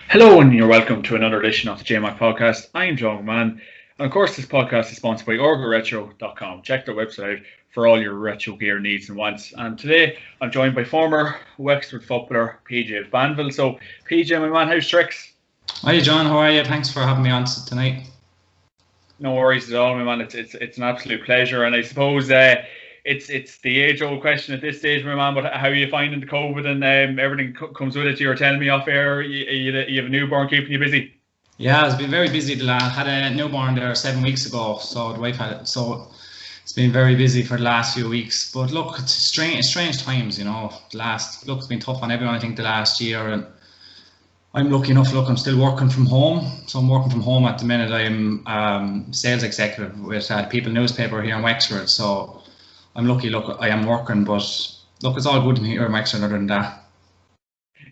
Hello and you're welcome to another edition of the JMac Podcast. I'm John McMahon, and of course this podcast is sponsored by OrgaRetro.com. Check their website out for all your retro gear needs and wants. And today I'm joined by former Wexford footballer PJ Banville. So PJ, my man, how's tricks? Hi John, how are you? Thanks for having me on tonight. No worries at all, my man. It's an absolute pleasure, and I suppose it's the age-old question at this stage, my man. But how are you finding the COVID and everything comes with it? You were telling me off air you have a newborn keeping you busy. Yeah, it's been very busy. I had a newborn there 7 weeks ago, so the wife had it. So it's been very busy for the last few weeks. But look, it's strange times, you know. It's been tough on everyone. I think the last year, and I'm lucky enough. Look, I'm still working from home, so I'm working from home at the minute. I'm sales executive with the People newspaper here in Wexford, so I'm lucky. Look, I am working, but look, it's all good in here in Wexford. Other than that,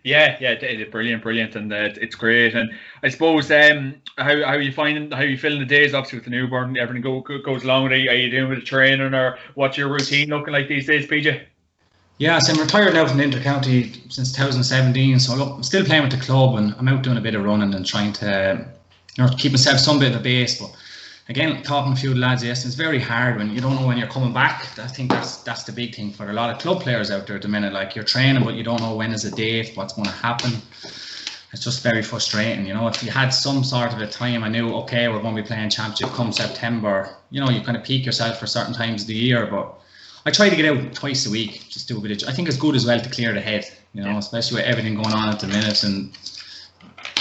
it's brilliant, and it's great. And I suppose how are you feeling the days? Obviously with the newborn, everything goes along. Are you doing with the training, or what's your routine looking like these days, PJ? Yeah, so I'm retired now from the Intercounty since 2017. So look, I'm still playing with the club, and I'm out doing a bit of running and trying to, keep myself some bit of a base. But again, talking to a few lads yesterday, it's very hard when you don't know when you're coming back. I think that's the big thing for a lot of club players out there at the minute. Like, you're training, but you don't know when is the date, what's going to happen. It's just very frustrating, If you had some sort of a time, I knew, okay, we're going to be playing championship come September. You kind of peak yourself for certain times of the year, but I try to get out twice a week, just do a bit of. I think it's good as well to clear the head, especially with everything going on at the minute, and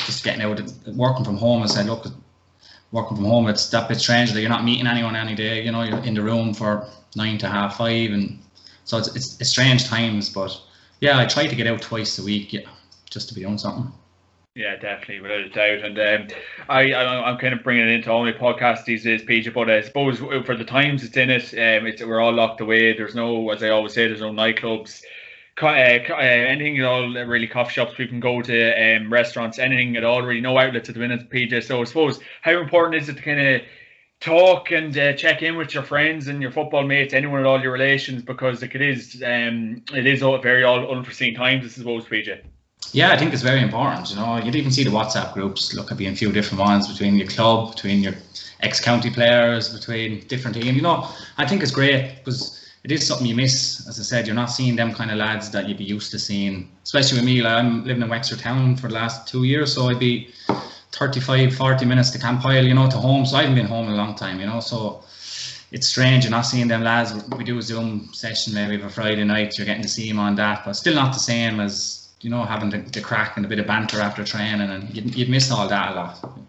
just getting out, working from home. I said, look, working from home, it's that bit strange that you're not meeting anyone any day. You're in the room for 9 to half 5, and so it's strange times. But yeah, I try to get out twice a week, just to be doing something. Yeah, definitely, without a doubt. And I'm kind of bringing it into all my podcasts these days, PJ. But I suppose for the times it's in it, we're all locked away. There's no, as I always say, there's no nightclubs, anything at all. Really, coffee shops we can go to, restaurants, anything at all. Really, no outlets at the minute, PJ. So I suppose how important is it to kind of talk and check in with your friends and your football mates, anyone at all, your relations, because it is all very unforeseen times, I suppose, PJ. Yeah, I think it's very important. You'd even see the WhatsApp groups. Look, I'd be in a few different ones between your club, between your ex-county players, between different teams. I think it's great because it is something you miss. As I said, you're not seeing them kind of lads that you'd be used to seeing. Especially with me, I'm living in Wexford town for the last 2 years, so I'd be 35, 40 minutes to Campile, to home. So I haven't been home in a long time, So it's strange you're not seeing them lads. We do a Zoom session maybe for Friday night. You're getting to see them on that, but still not the same as having the crack and a bit of banter after training, and you'd miss all that a lot.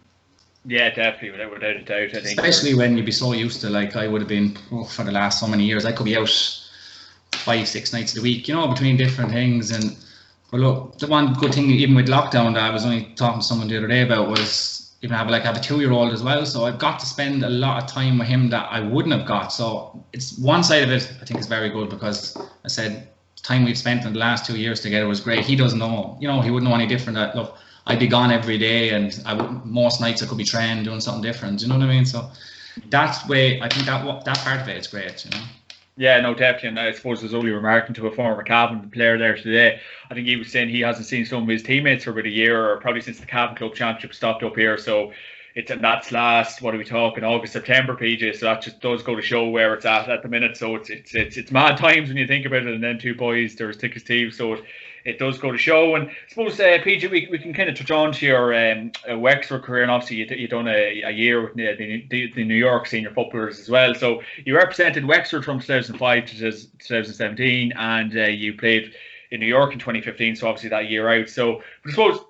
Yeah, definitely, without a doubt. I think, especially when you'd be so used to, like I would have been for the last so many years. I could be out 5-6 nights of the week, between different things. But look, the one good thing, even with lockdown, that I was only talking to someone the other day about, was even I have a 2-year-old as well. So I've got to spend a lot of time with him that I wouldn't have got. So it's one side of it I think is very good, because I said, time we've spent in the last 2 years together was great. He doesn't know, he wouldn't know any different. That look, I'd be gone every day, and most nights I could be training, doing something different. You know what I mean? So that way, I think that part of it is great. Yeah, no, definitely. And I suppose there's only remarking to a former Cavan player there today. I think he was saying he hasn't seen some of his teammates for about a year, or probably since the Cavan Club Championship stopped up here. So that's last, what are we talking, August, September, PJ. So that just does go to show where it's at the minute. So it's mad times when you think about it. And then two boys, they're as thick as thieves. So it does go to show. And I suppose, PJ, we can kind of touch on to your Wexford career. And obviously you've done a year with the New York senior footballers as well. So you represented Wexford from 2005 to 2017, and you played in New York in 2015. So obviously that year out. So I suppose,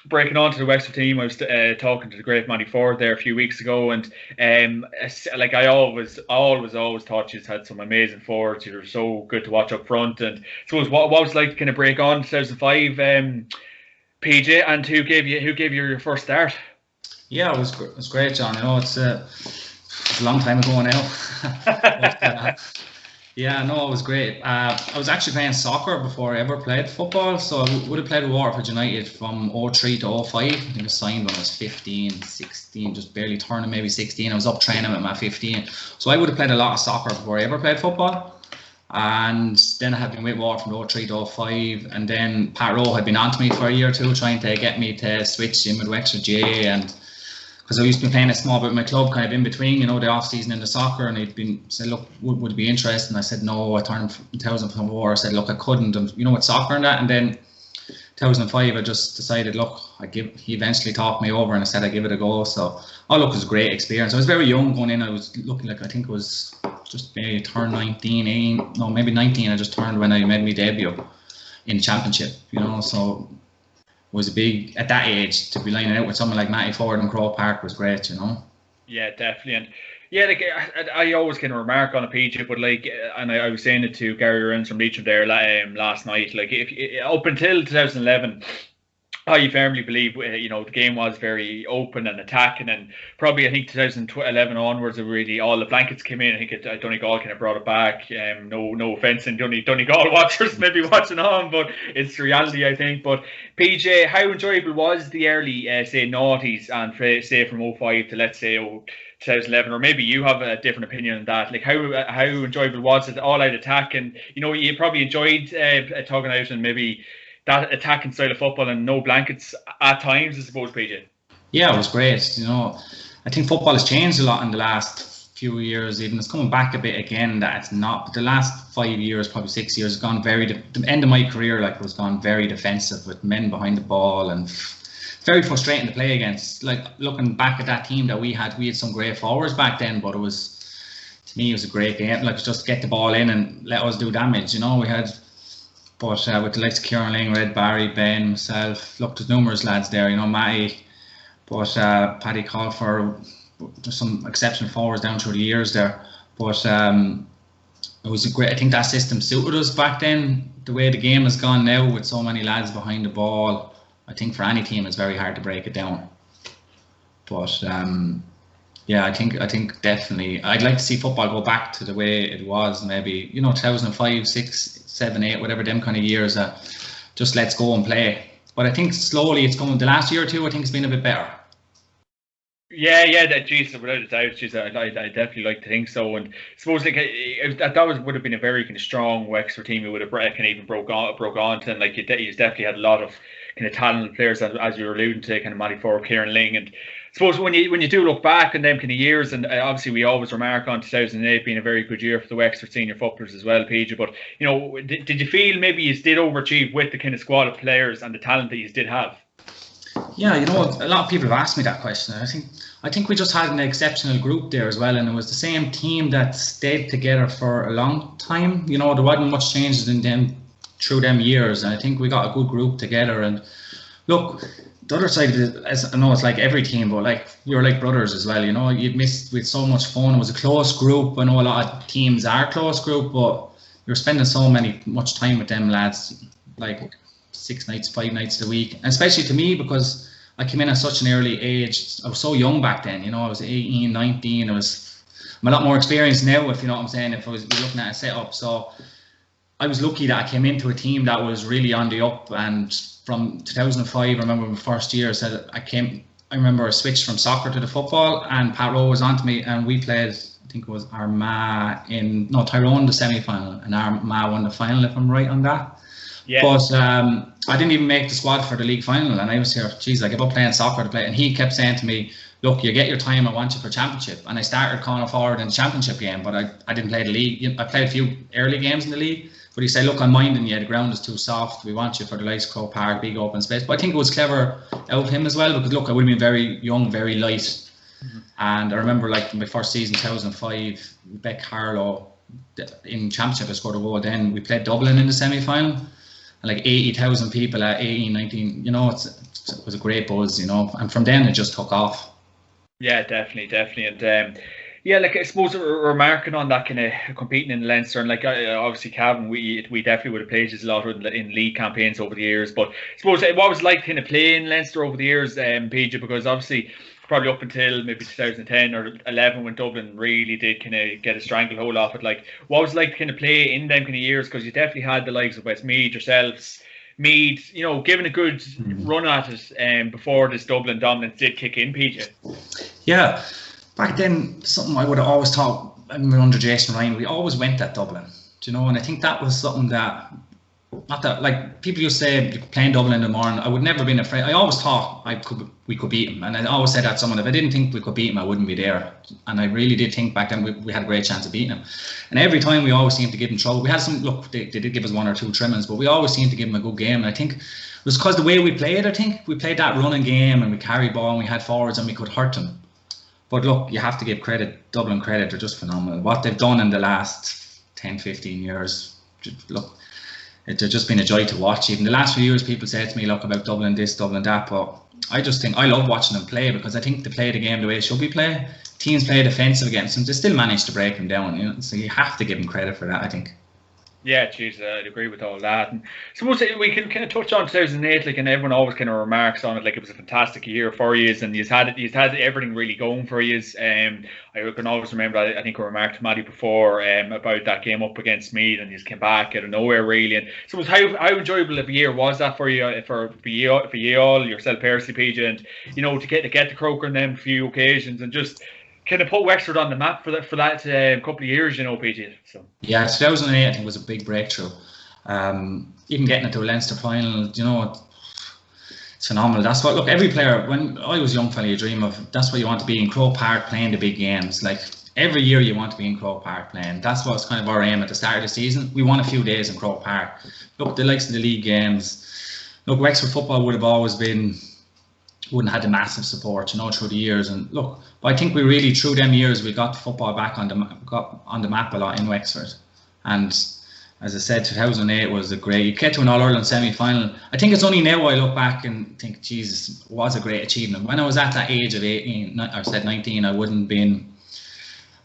breaking on to the Wexford team, I was talking to the great Manny Ford there a few weeks ago, and I always thought you had some amazing forwards. You were so good to watch up front. And I suppose what was it like to kind of break on in 2005, PJ, and who gave you your first start? Yeah, it was great, John. It's a long time ago now. But, yeah, no, it was great. I was actually playing soccer before I ever played football. So I would have played with Waterford United from 03 to 05. I think I signed when I was 15, 16, just barely turning maybe 16. I was up training at my 15. So I would have played a lot of soccer before I ever played football. And then I had been with Water from 03 to 05, and then Pat Rowe had been on to me for a year or two, trying to get me to switch in with Wexford J, and because I used to be playing a small bit with my club kind of in between, the off season in the soccer, and he'd been said, look, would it be interesting? I said no. I turned in 2004. I said, look, I couldn't, and with soccer and that, and then 2005 I just decided, look, he eventually talked me over and I said I'd give it a go. So it was a great experience. I was very young going in. I was looking like, I think it was just maybe turned 19, maybe 19 I just turned when I made my debut in the championship, so it was a big, at that age, to be lining out with someone like Matty Ford and Crow Park was great, Yeah, definitely. And yeah, like I always kind of remark on a PJ, but and I was saying it to Gary Rins from Leitrim there last night, like if up until 2011, I firmly believe the game was very open and attacking, and probably I think 2011 onwards, really all the blankets came in. I think Donegal kind of brought it back. No offense in Donegal watchers maybe watching on, but it's reality, I think. But PJ, how enjoyable was the early say noughties, and say from 05 to let's say 2011, or maybe you have a different opinion on that? Like how enjoyable was it, all out attack, and you probably enjoyed tugging out and maybe that attacking style of football and no blankets at times, I suppose, PJ? Yeah, it was great. I think football has changed a lot in the last few years. Even it's coming back a bit again. That it's not. But the last 5 years, probably 6 years, has gone the end of my career, was gone very defensive with men behind the ball and very frustrating to play against. Like looking back at that team that we had some great forwards back then, but to me, it was a great game. Just get the ball in and let us do damage. We had. But with the likes of Hurling, Red Barry, Ben, myself, there's numerous lads there, Matty, but Paddy Colfer, there's some exceptional forwards down through the years there. But it was I think that system suited us back then. The way the game has gone now with so many lads behind the ball, I think for any team it's very hard to break it down. But yeah, I think definitely I'd like to see football go back to the way it was, maybe 2005, 6, 7, 8, whatever them kind of years. Just let's go and play. But I think slowly it's coming. The last year or two, I think it's been a bit better. Yeah, geez, without a doubt, geez, I definitely like to think so. And I suppose that would have been a very kind of strong Wexford team. It would have kind of even broke on to, and you definitely had a lot of kind of talented players, as you were alluding to, kind of Matty Ford, Kieran Ling, and I suppose when you do look back on them kind of years, and obviously we always remark on 2008 being a very good year for the Wexford senior footballers as well, PJ. But did you feel maybe you did overachieve with the kind of squad of players and the talent that you did have? Yeah, a lot of people have asked me that question. I think we just had an exceptional group there as well, and it was the same team that stayed together for a long time. There wasn't much changes in them through them years, and I think we got a good group together. And look, the other side of it, as I know it's like every team, but we were like brothers as well. You'd missed with so much fun. It was a close group. I know a lot of teams are a close group, but you're spending much time with them lads, 6 nights, 5 nights a week. And especially to me, because I came in at such an early age. I was so young back then. I was 18, 19. I'm a lot more experienced now, if you know what I'm saying, if you're looking at a setup. So I was lucky that I came into a team that was really on the up. And from 2005, I remember my first year, I remember I switched from soccer to the football, and Pat Rowe was on to me, and we played, I think it was Armagh Tyrone the semi-final, and Armagh won the final, if I'm right on that. Yeah. But I didn't even make the squad for the league final, and I was here, I gave up playing soccer to play, and he kept saying to me, look, you get your time, I want you for championship. And I started calling forward in the championship game, but I didn't play the league. I played a few early games in the league, but he said, look, I'm minding you, the ground is too soft, we want you for the likes of Crow Park, big open space. But I think it was clever out of him as well, because look, I would have been very young, very light. Mm-hmm. And I remember my first season, 2005, Beck Harlow in championship, I scored a goal. Then we played Dublin in the semi-final, and 80,000 people at 18, 19, it was a great buzz, and from then it just took off. Yeah, definitely. And I suppose we're marking on that kind of competing in Leinster, and obviously Cavan, we definitely would have played a lot in league campaigns over the years. But I suppose what was it like kind of playing Leinster over the years, PJ, because obviously probably up until maybe 2010 or 11 when Dublin really did kind of get a stranglehold off it. What was it like to kind of play in them kind of years? Because you definitely had the likes of Westmeath, yourselves, Meath, giving a good run at it before this Dublin dominance did kick in, PJ. Yeah, back then, something I would have always thought, under Jason Ryan, we always went at Dublin. you know, and I think that was something that, not that, like people used to say playing Dublin in the morning, I would never been afraid. I always thought we could beat them, and I always said that to someone, if I didn't think we could beat them, I wouldn't be there. And I really did think back then we had a great chance of beating them. And every time we always seemed to give them trouble. We had some, look, they did give us 1 or 2 trimmings, but we always seemed to give them a good game. And I think it was because the way we played. I think we played that running game and we carried ball and we had forwards and we could hurt them. But look, you have to give Dublin credit, they're just phenomenal. What they've done in the last 10, 15 years, look, it's just been a joy to watch. Even the last few years, people say to me, look, about Dublin this, Dublin that, but I just think I love watching them play, because I think they play the game the way it should be played. Teams play defensive against them, they still manage to break them down, you know? So you have to give them credit for that, I think. Yeah, geez, I'd agree with all that. And suppose we can kind of touch on 2008, like, and everyone always kind of remarks on it, like it was a fantastic year for you, and you've had everything really going for you. I can always remember, I think I remarked to Maddie before about that game up against Meath, and you just came back out of nowhere, really. And so, how enjoyable of a year was that for you, for you all, yourself personally, PJ, and you know, to get the Croker on them few occasions, and just kind of put Wexford on the map for that couple of years, you know, PJ. So yeah, 2008 I think was a big breakthrough. Even getting it to a Leinster final, you know, it's phenomenal. That's what, look, every player, when I was a young fella, you dream of, that's what you want to be in Croke Park playing the big games. Like every year you want to be in Croke Park playing. That's what's kind of our aim at the start of the season. We won a few days in Croke Park. Look, the likes of the league games, look, Wexford football would have always been, wouldn't have had the massive support, you know, through the years. And look, but I think we really, through them years, we got football back on the map a lot in Wexford. And as I said, 2008 was a great, you get to an All-Ireland semi-final. I think it's only now I look back and think, Jesus, it was a great achievement. When I was at that age of 18, I said 19, I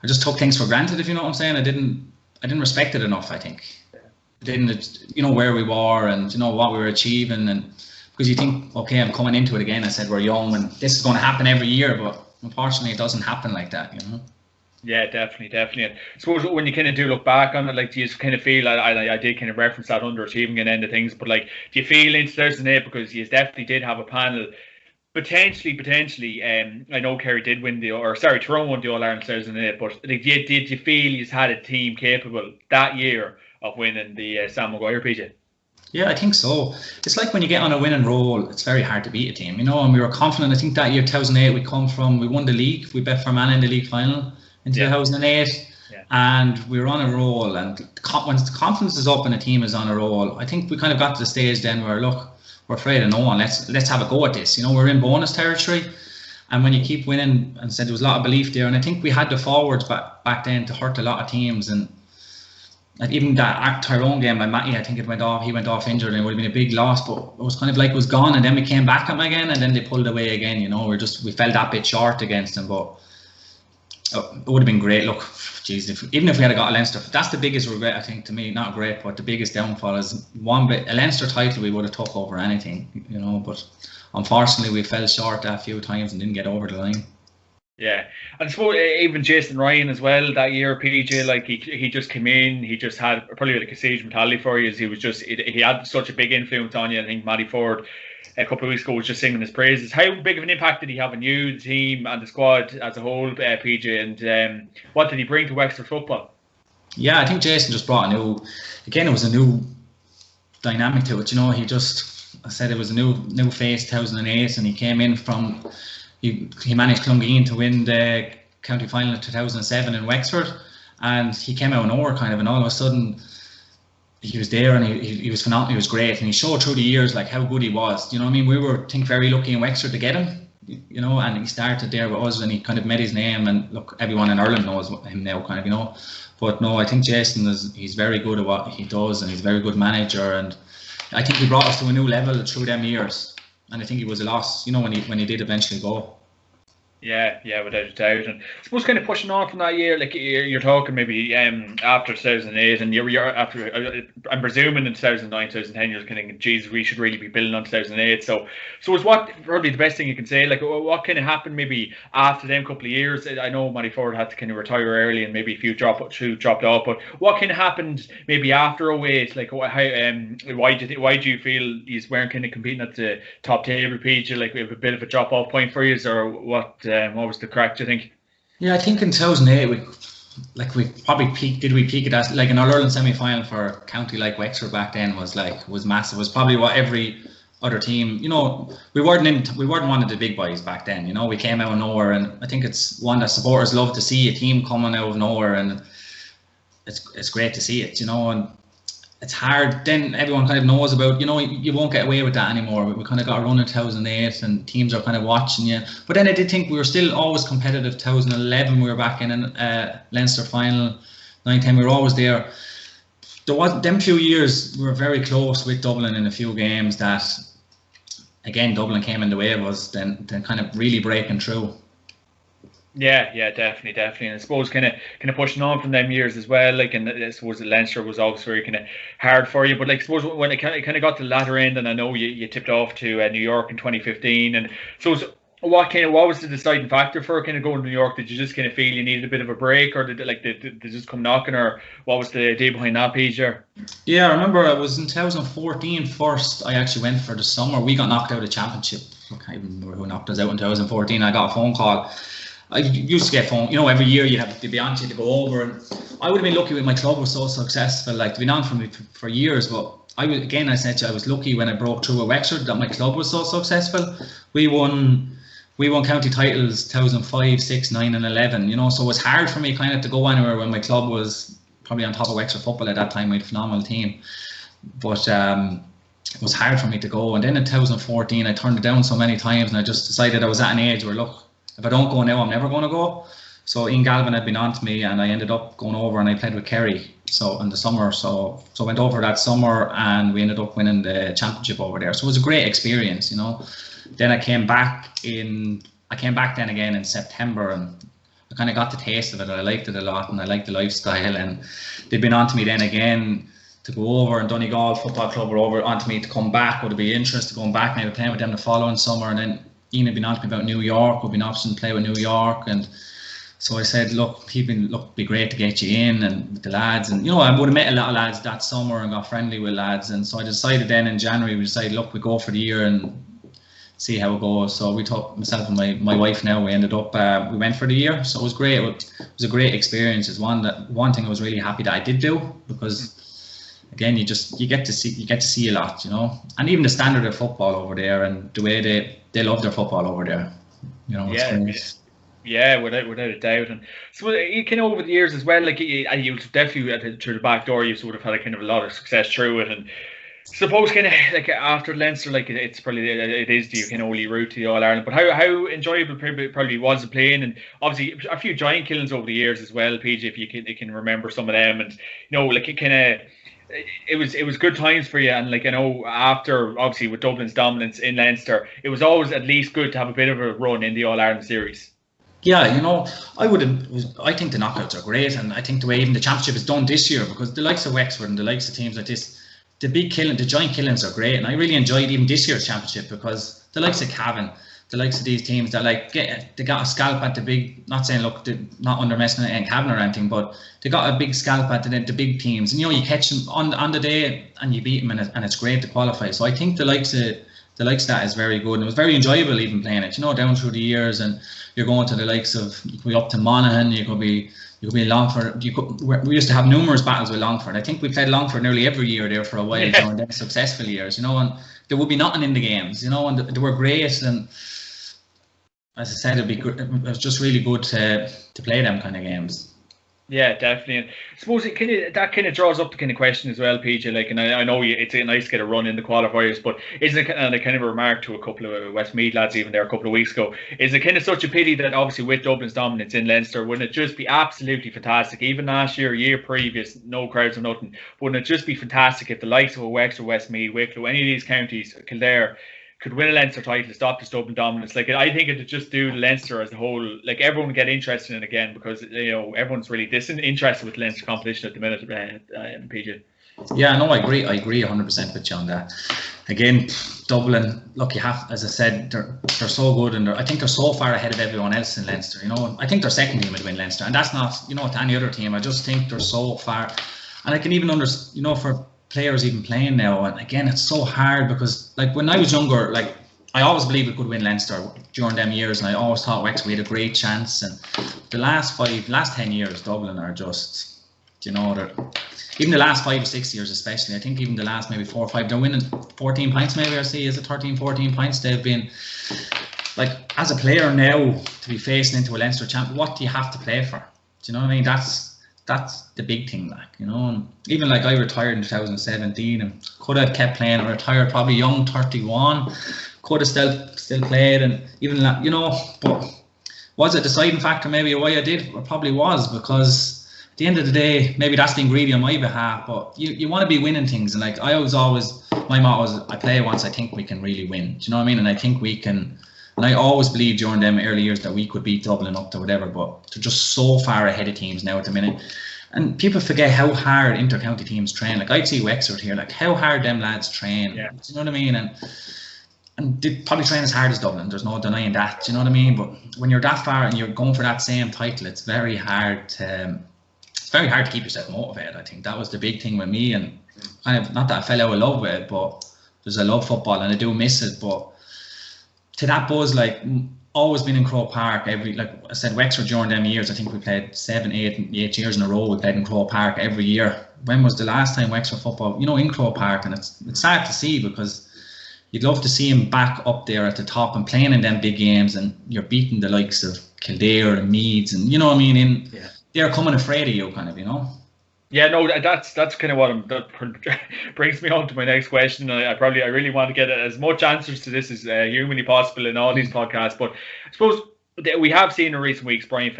just took things for granted, if you know what I'm saying. I didn't respect it enough, I think. I didn't, you know, where we were and, you know, what we were achieving. And because you think, okay, I'm coming into it again. I said, we're young and this is going to happen every year, but unfortunately it doesn't happen like that, you know. Yeah, definitely. And I suppose when you kind of do look back on it, like, do you kind of feel, I did kind of reference that underachieving and end of things, but like, do you feel in 2008, because you definitely did have a panel, potentially, I know Kerry did win Tyrone won the All-Ireland 2008, but like, did you feel you had a team capable that year of winning the Sam Maguire, PJ? Yeah, I think so. It's like when you get on a winning roll, it's very hard to beat a team, you know, and we were confident. I think that year, 2008, we won the league. We bet Fermanagh in the league final in 2008, and we were on a roll. And when the confidence is up and the team is on a roll, I think we kind of got to the stage then where, look, we're afraid of no one. Let's have a go at this. You know, we're in bonus territory. And when you keep winning, and said there was a lot of belief there. And I think we had the forwards back then to hurt a lot of teams. And like even that Tyrone game, like Matty, I think he went off injured, and it would have been a big loss, but it was kind of like it was gone, and then we came back at him again, and then they pulled away again, you know. We fell that bit short against them, but it would have been great. Look, geez, even if we had got a Leinster, that's the biggest regret, I think, to me. Not great, but the biggest downfall is a Leinster title we would have took over anything, you know, but unfortunately we fell short a few times and didn't get over the line. Yeah, and I suppose even Jason Ryan as well that year, PJ, like he just came in, he just had probably like a siege mentality for you. He had such a big influence on you. I think Matty Ford a couple of weeks ago was just singing his praises. How big of an impact did he have on you, the team, and the squad as a whole, PJ? And what did he bring to Wexford football? Yeah, I think Jason just brought it was a new dynamic to it. You know, I said it was a new face, 2008, and he came in from. He managed Clongeen to win the county final in 2007 in Wexford, and he came out of nowhere kind of, and all of a sudden he was there, and he was phenomenal. He was great, and he showed through the years like how good he was. You know what I mean? We were, I think, very lucky in Wexford to get him, you know, and he started there with us, and he kind of made his name, and look, everyone in Ireland knows him now, kind of, you know. But no, I think Jason he's very good at what he does, and he's a very good manager, and I think he brought us to a new level through them years. And I think he was a loss, you know, when he did eventually go. Yeah, without a doubt. And I suppose kind of pushing on from that year, like you're talking maybe after 2008, and you're after, I'm presuming in 2009, 2010, you're kind of, geez, we should really be building on 2008. So it's what probably the best thing you can say, like what kind of happened maybe after them couple of years? I know Matty Ford had to kind of retire early, and maybe a few dropped off, but what kind of happened maybe after 08? Like why do you feel you weren't kind of competing at the top table, PJ? Like we have a bit of a drop off point for you, or what? What was the crack, do you think? Yeah, I think in 2008, like we probably peaked. Did we peak at that? Like in our Hurling semi-final for a county like Wexford back then was massive. It was probably what every other team, we weren't one of the big boys back then. We came out of nowhere, and I think it's one that supporters love to see, a team coming out of nowhere, and it's great to see it. And it's hard. Then everyone kind of knows about, you won't get away with that anymore. We kind of got a run in 2008 and teams are kind of watching you. But then I did think we were still always competitive. 2011 we were back in Leinster final. 9-10 we were always there. There was them few years we were very close with Dublin in a few games that, again, Dublin came in the way of us, then kind of really breaking through. Yeah, definitely. And I suppose kind of pushing on from them years as well. Like, and I suppose the Leinster was always very kind of hard for you. But like, I suppose when it kind of got to the latter end, and I know you tipped off to New York in 2015, and so what was the deciding factor for kind of going to New York? Did you just kind of feel you needed a bit of a break, or did they just come knocking, or what was the idea behind that, PJ? Yeah, I remember it was in 2014 first. I actually went for the summer. We got knocked out of the championship. I can't even remember who knocked us out in 2014. I got a phone call. I used to get phone, every year you'd have to be on to go over, and I would have been lucky when my club was so successful. Like, they've been on for me for years, but I said to you, I was lucky when I broke through at Wexford that my club was so successful. We won county titles 2005, 6, 9 and 11, so it was hard for me kind of to go anywhere when my club was probably on top of Wexford football at that time. We had a phenomenal team, but it was hard for me to go. And then in 2014 I turned it down so many times, and I just decided I was at an age where, look, if I don't go now, I'm never going to go. So Ian Galvin had been on to me, and I ended up going over and I played with Kerry in the summer. So I went over that summer and we ended up winning the championship over there. So it was a great experience, Then I came back then again in September, and I kind of got the taste of it. I liked it a lot, and I liked the lifestyle, and they'd been on to me then again to go over, and Donegal Football Club were over on to me to come back. Would it be interested going back? Maybe playing with them the following summer, and then Ian had been on to me about New York. Would be an option to play with New York, and so I said, look, it'd be great to get you in and with the lads, and I would have met a lot of lads that summer and got friendly with lads, and so I decided then in January, we decided, look, we go for the year and see how it goes. So we took myself and my wife now, we ended up we went for the year. So it was great. It was a great experience. It's one thing I was really happy that I did do, because again, you get to see a lot, and even the standard of football over there and the way they love their football over there, Yeah, without a doubt. And so you kind of over the years as well, like you definitely through the back door, you sort of had a kind of a lot of success through it. And suppose kind of like after Leinster, like it is the kind of only route to the All Ireland. But how enjoyable probably was the playing, and obviously a few giant killings over the years as well, PJ, if you can remember some of them, and like it kind of. It was good times for you, and like after obviously with Dublin's dominance in Leinster, it was always at least good to have a bit of a run in the All Ireland series. Yeah, I think the knockouts are great, and I think the way even the championship is done this year, because the likes of Wexford and the likes of teams like this, the giant killings are great, and I really enjoyed even this year's championship, because the likes of Cavan, the likes of these teams that they got a scalp at the big, not saying look, not underestimating Cavan or anything, but they got a big scalp at the big teams, and you catch them on the day and you beat them, and it's great to qualify. So I think the likes of that is very good, and it was very enjoyable even playing it, down through the years, and you're going to the likes of, you could be up to Monaghan, you could be Longford. We used to have numerous battles with Longford. I think we played Longford nearly every year there for a while, and then successful years, and there would be nothing in the games, and they were great, and as I said, it was just really good to play them kind of games. Yeah, definitely. And I suppose that kind of draws up the kind of question as well, PJ. Like, and I know it's nice to get a run in the qualifiers, but isn't it? And I kind of remarked to a couple of Westmeath lads even there a couple of weeks ago. Is it kind of such a pity that obviously with Dublin's dominance in Leinster, wouldn't it just be absolutely fantastic? Even last year previous, no crowds or nothing. Wouldn't it just be fantastic if the likes of Wexford, Westmeath, Wicklow, any of these counties, Kildare, could win a Leinster title, stop this Dublin dominance? Like, I think it would just do Leinster as a whole. Like, everyone would get interested in it again, because everyone's really disinterested with Leinster competition at the minute. PJ. Yeah, no, I agree 100% with you on that. Again, Dublin, look, you have, as I said, they're so good, and I think they're so far ahead of everyone else in Leinster. I think their second team would win Leinster, and that's not to any other team. I just think they're so far, and I can even understand, for players even playing now, and again, it's so hard, because like when I was younger, like I always believed we could win Leinster during them years, and I always thought Wexford we had a great chance. And the last 10 years, Dublin are just, even the last 5 or 6 years especially, I think even the last maybe 4 or 5, they're winning 14 points maybe, I see, is it 13, 14 points they've been. Like, as a player now, to be facing into a Leinster champ, what do you have to play for? Do you know what I mean? That's the big thing, like, and even like I retired in 2017 and could have kept playing. I retired probably young, 31, could have still played, and even but was it a deciding factor maybe why I did? It probably was, because at the end of the day, maybe that's being greedy on my behalf, but you want to be winning things. And like, I was always, my motto was, I play once I think we can really win. Do you know what I mean? And I think we can. And I always believed during them early years that we could beat Dublin up to whatever, but they're just so far ahead of teams now at the minute. And people forget how hard inter-county teams train. Like, I'd see Wexford here, like how hard them lads train. Yeah. Do you know what I mean? And they probably train as hard as Dublin. There's no denying that. Do you know what I mean? But when you're that far and you're going for that same title, it's very hard to keep yourself motivated. I think that was the big thing with me. And kind of, not that I fell out of love with it, but there's I love football and I do miss it. But to that buzz, like, always been in Croke Park. Like I said, Wexford during them years, I think we played 7, 8 years in a row. We played in Croke Park every year. When was the last time Wexford football, in Croke Park? And it's sad to see, because you'd love to see him back up there at the top and playing in them big games, and you're beating the likes of Kildare and Meads, and they're coming afraid of you, kind of, Yeah, no, that's kind of that brings me on to my next question. I really want to get as much answers to this as humanly possible in all these podcasts. But I suppose we have seen in recent weeks Paul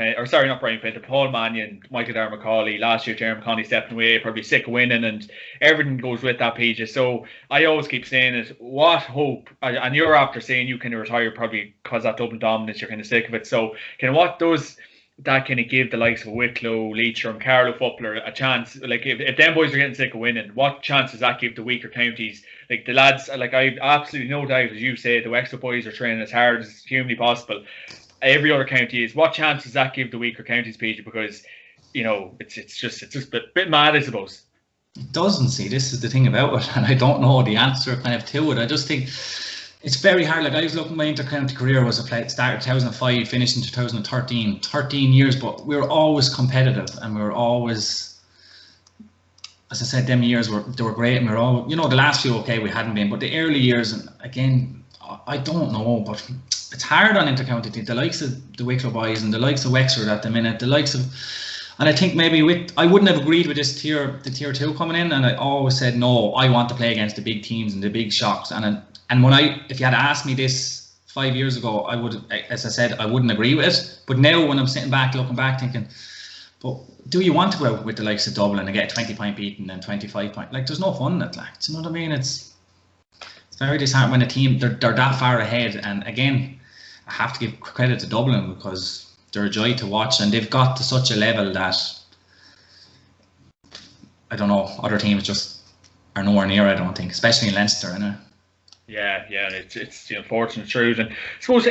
Mannion, Michael Darmaccauley, last year Jeremy Conley stepping away, probably sick of winning, and everything goes with that, PJ. So I always keep saying it, what hope, and you're after saying you kind of retire probably because that Dublin dominance, you're kind of sick of it. So kind of what does that kind of give the likes of Wicklow, Leitrim, Carlow footballer a chance? Like, if them boys are getting sick of winning, what chance does that give the weaker counties? Like, the lads, like, I absolutely no doubt, as you say, the Wexford boys are training as hard as humanly possible. Every other county is. What chance does that give the weaker counties, PJ? Because, it's just a bit mad, I suppose. It doesn't, see, this is the thing about it, and I don't know the answer kind of to it. I just think it's very hard. Like, I was looking at my inter-county career, started 2005, finished in 2013, 13 years, but we were always competitive, and we were always, as I said, them years they were great, and we were all, the last few, okay, we hadn't been, but the early years, and again, I don't know, but it's hard on inter-county, the likes of the Wicklow boys and the likes of Wexford at the minute, the likes of, and I think maybe I wouldn't have agreed with the tier 2 coming in, and I always said, no, I want to play against the big teams and the big shocks, and if you had asked me this 5 years ago, I would, as I said, I wouldn't agree with it. But now, when I'm sitting back, looking back, thinking, but do you want to go out with the likes of Dublin and get a 20-point beating and 25 point? Like, there's no fun in it. Like, do you know what I mean? It's very disheartening when a team they're that far ahead. And again, I have to give credit to Dublin, because they're a joy to watch, and they've got to such a level that I don't know, other teams just are nowhere near. I don't think, especially in Leinster, innit? Yeah, it's the unfortunate truth. And I suppose,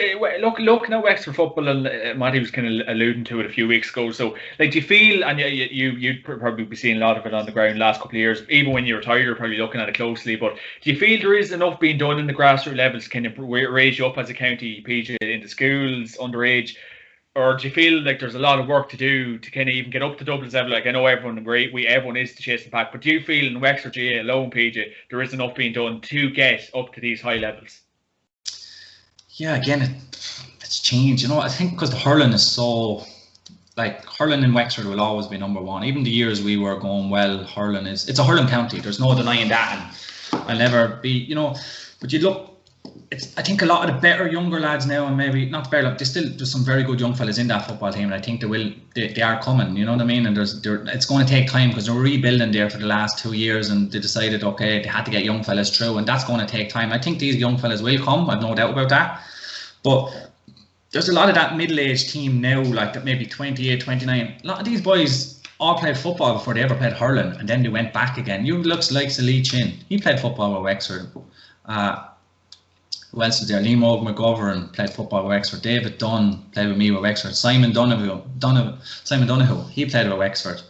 looking at Wexford football, and Matty was kind of alluding to it a few weeks ago. So, like, do you feel, and you'd probably be seeing a lot of it on the ground the last couple of years, even when you're retired, you're probably looking at it closely, but do you feel there is enough being done in the grassroots levels to kind of raise you up as a county, PJ, into schools, underage? Or do you feel like there's a lot of work to do to kind of even get up to Dublin's level? Like, I know everyone is to chase the pack, but do you feel in Wexford GA alone, PJ, there is enough being done to get up to these high levels? Yeah, again, it's changed. I think because the hurling is so, like, hurling in Wexford will always be number one. Even the years we were going well, hurling it's a hurling county. There's no denying that, and I'll never be, but you look. I think a lot of the better younger lads now, and maybe not better, like, there's some very good young fellas in that football team, and I think they are coming, you know what I mean? And it's going to take time, because they're rebuilding there for the last 2 years, and they decided, okay, they had to get young fellas through, and that's going to take time. I think these young fellas will come, I've no doubt about that, but there's a lot of that middle-aged team now, like that maybe 28, 29, a lot of these boys all played football before they ever played hurling, and then they went back again. You looks like Lee Chin, he played football with Wexford. Who else was there? Liam McGovern played football with Wexford. David Dunn played with me with Wexford. Simon Donoghue, he played with Wexford.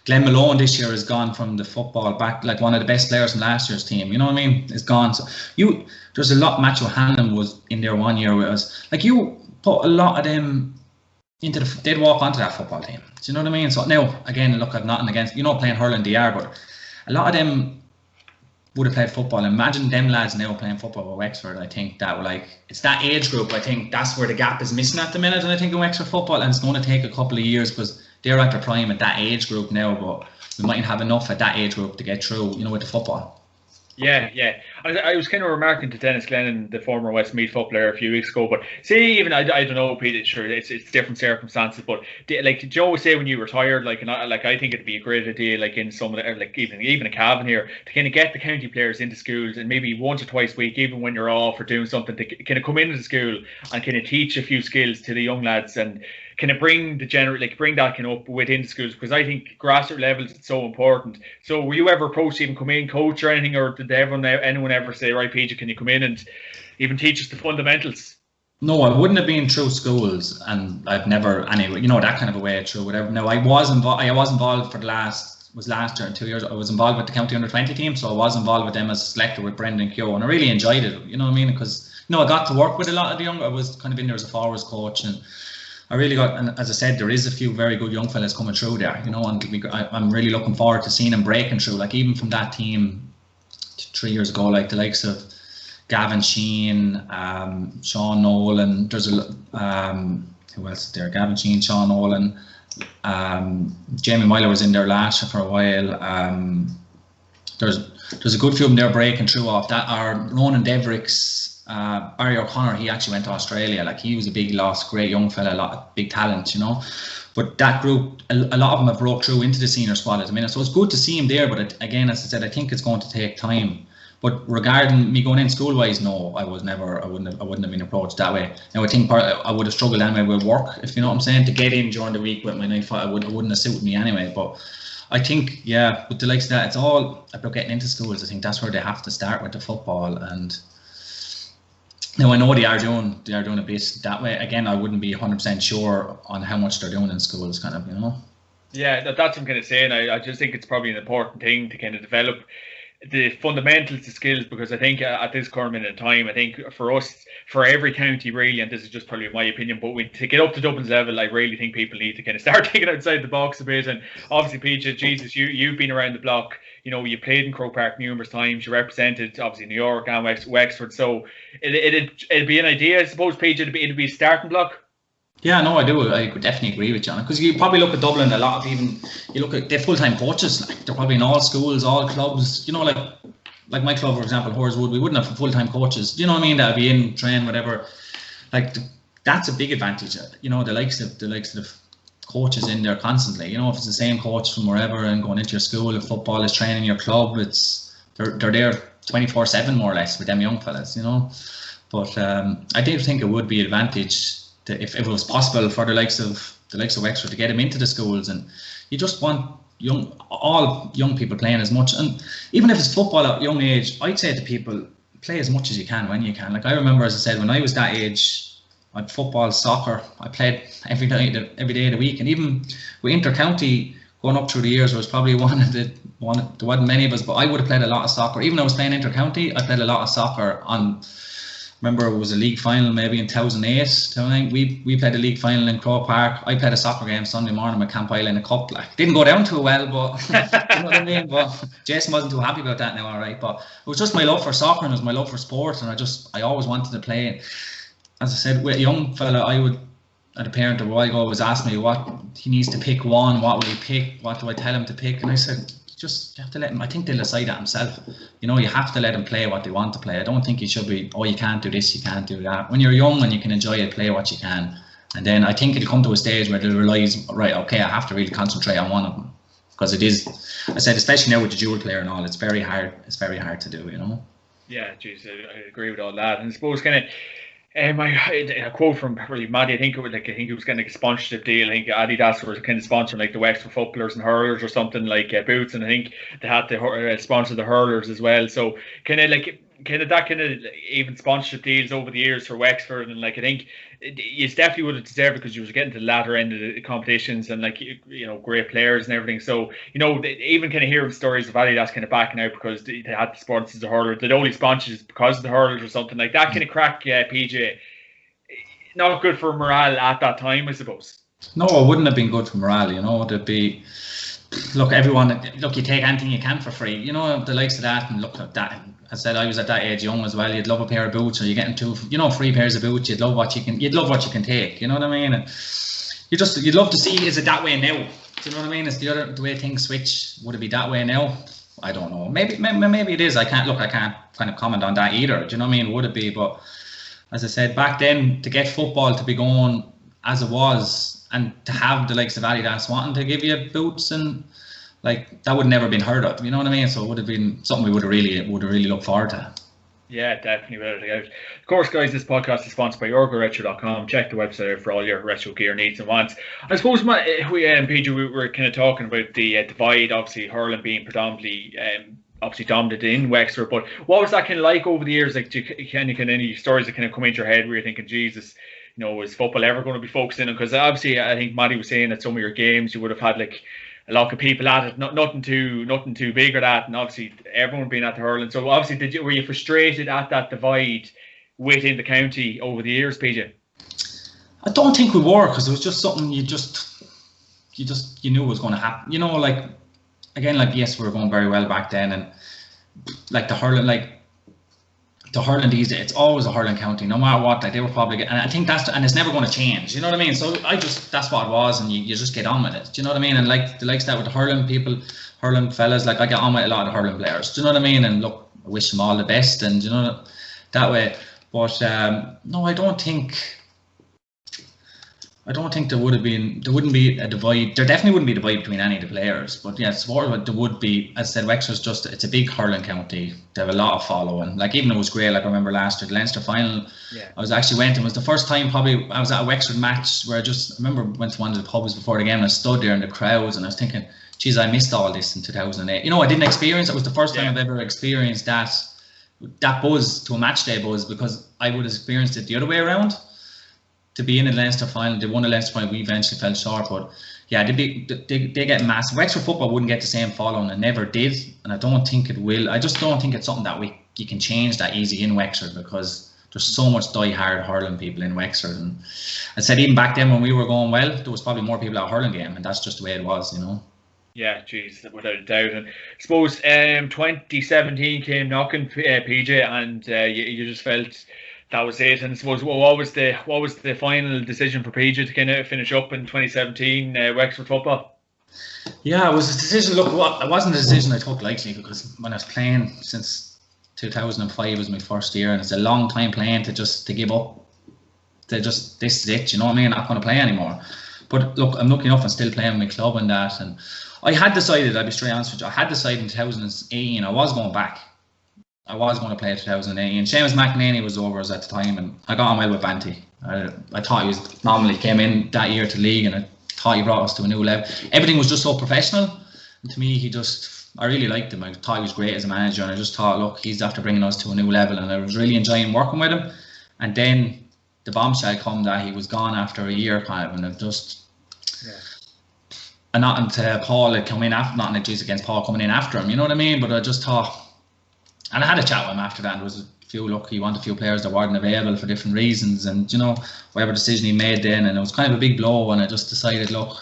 Glenn Malone this year has gone from the football back, like one of the best players from last year's team. You know what I mean? Is gone. So there's a lot. Matthew Hanlon was in there one year. Whereas like you put a lot of them into they'd walk onto that football team. Do you know what I mean? So now again, look, I've nothing against playing hurling they are, but a lot of them would have played football. Imagine them lads now playing football with Wexford. I think that it's that age group. I think that's where the gap is missing at the minute. And I think in Wexford football, and it's going to take a couple of years because they're at their prime at that age group now. But we mightn't have enough at that age group to get through, with the football. Yeah. I was kind of remarking to Dennis Glennon, the former Westmeath footballer, a few weeks ago. But see, even I don't know, Pete. Sure, it's different circumstances. But like Joe was saying, when you retired, I think it'd be a great idea, like in some of the, like even a Cavan here, to kind of get the county players into schools and maybe once or twice a week, even when you're off or doing something, to kind of come into the school and kind of teach a few skills to the young lads and kind of bring that kind of up within the schools, because I think grassroots levels it's so important. So were you ever approached to even come in, coach or anything, or did anyone ever say, right, PJ, can you come in and even teach us the fundamentals? No, I wouldn't have been through schools, and I've never anyway, that kind of a way through whatever. No, I was involved for last year and 2 years. I was involved with the county under-20 team, so I was involved with them as a selector with Brendan Keogh, and I really enjoyed it. You know what I mean? Because I got to work with a lot of the young. I was kind of in there as a forwards coach, and I really got, and as I said, there is a few very good young fellas coming through there, and I'm really looking forward to seeing them breaking through. Like even from that team 3 years ago, like the likes of Gavin Sheen, Sean Nolan. There's who else is there? Gavin Sheen, Sean Nolan, Jamie Myler was in there last year for a while. There's a good few of them there breaking through off that. Are Ronan Devricks. Barry O'Connor, he actually went to Australia. Like he was a big loss, great young fella, a lot of big talent, But that group, a lot of them have broke through into the senior squad at the minute. So it's good to see him there. But again, as I said, I think it's going to take time. But regarding me going in school wise, no, I wouldn't have been approached that way. Now I think I would have struggled anyway with work, if you know what I'm saying, to get in during the week with my 9 to 5. It wouldn't have suited me anyway. But I think, with the likes of that, it's all about getting into schools. I think that's where they have to start with the football. And now I know they are doing a bit that way. Again, I wouldn't be 100% sure on how much they're doing in schools, kind of, Yeah, that's what I'm kind of saying. I just think it's probably an important thing to kind of develop the fundamentals, the skills, because I think at this current minute in time, I think for us, for every county really, and this is just probably my opinion, but to get up to Dublin's level, I really think people need to kind of start thinking outside the box a bit. And obviously, PJ, Jesus, you've been around the block. You played in Croke Park numerous times. You represented obviously New York and Wexford. So it'd be an idea, I suppose, PJ, it'd be a starting block. Yeah, no, I do. I would definitely agree with you, because you probably look at Dublin, a lot of even, you look at, they're full-time coaches, like they're probably in all schools, all clubs, like my club, for example, Horswood, we wouldn't have full-time coaches, you know what I mean, that would be in, train, whatever. Like, that's a big advantage, the likes of the coaches in there constantly, if it's the same coach from wherever and going into your school, if football is training your club, they're there 24/7 more or less with them young fellas, But I do think it would be an advantage if it was possible for the likes of Wexford to get them into the schools, and you just want all young people playing as much. And even if it's football at a young age, I'd say to people, play as much as you can when you can. Like I remember, as I said, when I was that age, I'd football, soccer, I played every day of the week, and even with inter-county going up through the years, there was probably there wasn't many of us, but I would have played a lot of soccer. Even though I was playing inter-county, I played a lot of soccer on. Remember, it was a league final maybe in 2008. We played a league final in Croke Park. I played a soccer game Sunday morning with Camp Island, a cup. Like, didn't go down too well, but you know what I mean. But Jason wasn't too happy about that now, all right. But it was just my love for soccer, and it was my love for sport, and I always wanted to play. As I said, with a young fella, a parent a while ago was asking me what he needs to pick one. What will he pick? What do I tell him to pick? And I said, you have to let him. I think they'll decide that himself. You have to let them play what they want to play. I don't think you should be, you can't do this, you can't do that. When you're young and you can enjoy it, play what you can. And then I think it'll come to a stage where they'll realise, right, okay, I have to really concentrate on one of them. Because it is, I said, especially now with the dual player and all, it's very hard to do, Yeah, geez, I agree with all that. And I suppose kind of, a quote from probably Maddie, I think it was getting like a sponsorship deal. I think Adidas were kind of sponsoring like the Wexford footballers and hurlers or something, like boots, and I think they had to sponsor the hurlers as well. So kind of like kind of even sponsorship deals over the years for Wexford, and like I think you definitely would have deserved it because you was getting to the latter end of the competitions and like great players and everything. So even kind of hearing stories of Adidas kind of backing out because they had the sponsors the hurlers, they'd only sponsors because of the hurlers or something like that. Kind of crack, PJ. Not good for morale at that time, I suppose. No, it wouldn't have been good for morale. There'd be. Look, you take anything you can for free, the likes of that, and look at that. I said I was at that age young as well. You'd love a pair of boots, or you're getting two, free pairs of boots. You'd love what you can take. You know what I mean? And you'd love to see, is it that way now? Do you know what I mean? Is the way things switch? Would it be that way now? I don't know. Maybe it is. I can't kind of comment on that either. Do you know what I mean? Would it be? But as I said, back then, to get football to be going as it was, and to have the likes of Adidas wanting to give you boots, and like that would never been heard of, you know what I mean? So it would have been something we would have really looked forward to. Yeah, definitely. Of course, guys, this podcast is sponsored by OrgaRetro.com. Check the website out for all your retro gear needs and wants. I suppose PJ, we were kind of talking about the divide, obviously hurling being predominantly obviously dominant in Wexford, but what was that kind of like over the years? Like, any stories that kind of come into your head where you're thinking, Jesus, is football ever going to be focused in on? Because obviously, I think Matty was saying at some of your games you would have had like a lot of people at it, nothing too big or that, and obviously everyone being at the hurling. So obviously, were you frustrated at that divide within the county over the years, PJ? I don't think we were, because it was just something you knew was going to happen. Yes, we were going very well back then, and like the hurling, these days, it's always a hurling county, no matter what. Like they were probably, and I think and it's never going to change. You know what I mean? So that's what it was, and you just get on with it. Do you know what I mean? And like the likes that with the hurling people, hurling fellas, like I get on with a lot of hurling players. Do you know what I mean? And look, I wish them all the best, and that way. But no, I don't think there wouldn't be a divide. There definitely wouldn't be a divide between any of the players. But yeah, there would be. As I said, Wexford's it's a big hurling county. They have a lot of following. Like even it was great. Like I remember last year, the Leinster final. Yeah. I was actually went. It was the first time probably I was at a Wexford match where I remember went to one of the pubs before the game and I stood there in the crowds and I was thinking, geez, I missed all this in 2008. I didn't experience. It was the first time I've ever experienced that buzz to a match day buzz, because I would have experienced it the other way around. To be in a Leinster final, they won the Leinster final. We eventually fell short, but yeah, they get massive. Wexford football wouldn't get the same following, and never did, and I don't think it will. I just don't think it's something that you can change that easy in Wexford, because there's so much die-hard hurling people in Wexford. And I said even back then when we were going well, there was probably more people at a hurling game, and that's just the way it was, Yeah, geez, without a doubt. And I suppose 2017 came knocking, PJ, and you just felt that was it. And I suppose what was the final decision for PJ to kind of finish up in 2017 Wexford football? Yeah, it was a decision. Look, it wasn't a decision I took lightly, because when I was playing since 2005 was my first year, and it's a long time playing to give up. This is it, you know what I mean? I'm not going to play anymore. But look, I'm lucky enough I'm still playing with my club and that. And I had decided, I'll be straight honest with you, I had decided in 2018 I was going back. I was going to play in 2018. Seamus McNaney was over us at the time, and I got on well with Banty. I thought he was normally came in that year to league, and I thought he brought us to a new level. Everything was just so professional, and to me, I really liked him. I thought he was great as a manager, and I just thought, look, he's after bringing us to a new level, and I was really enjoying working with him. And then the bombshell come that he was gone after a year, kind of, and I've just. Yeah. And nothing to Paul had come in after, nothing against Paul coming in after him, you know what I mean? But I just thought. And I had a chat with him after that. There was he wanted a few players that weren't available for different reasons, and whatever decision he made then, and it was kind of a big blow. And I just decided, look,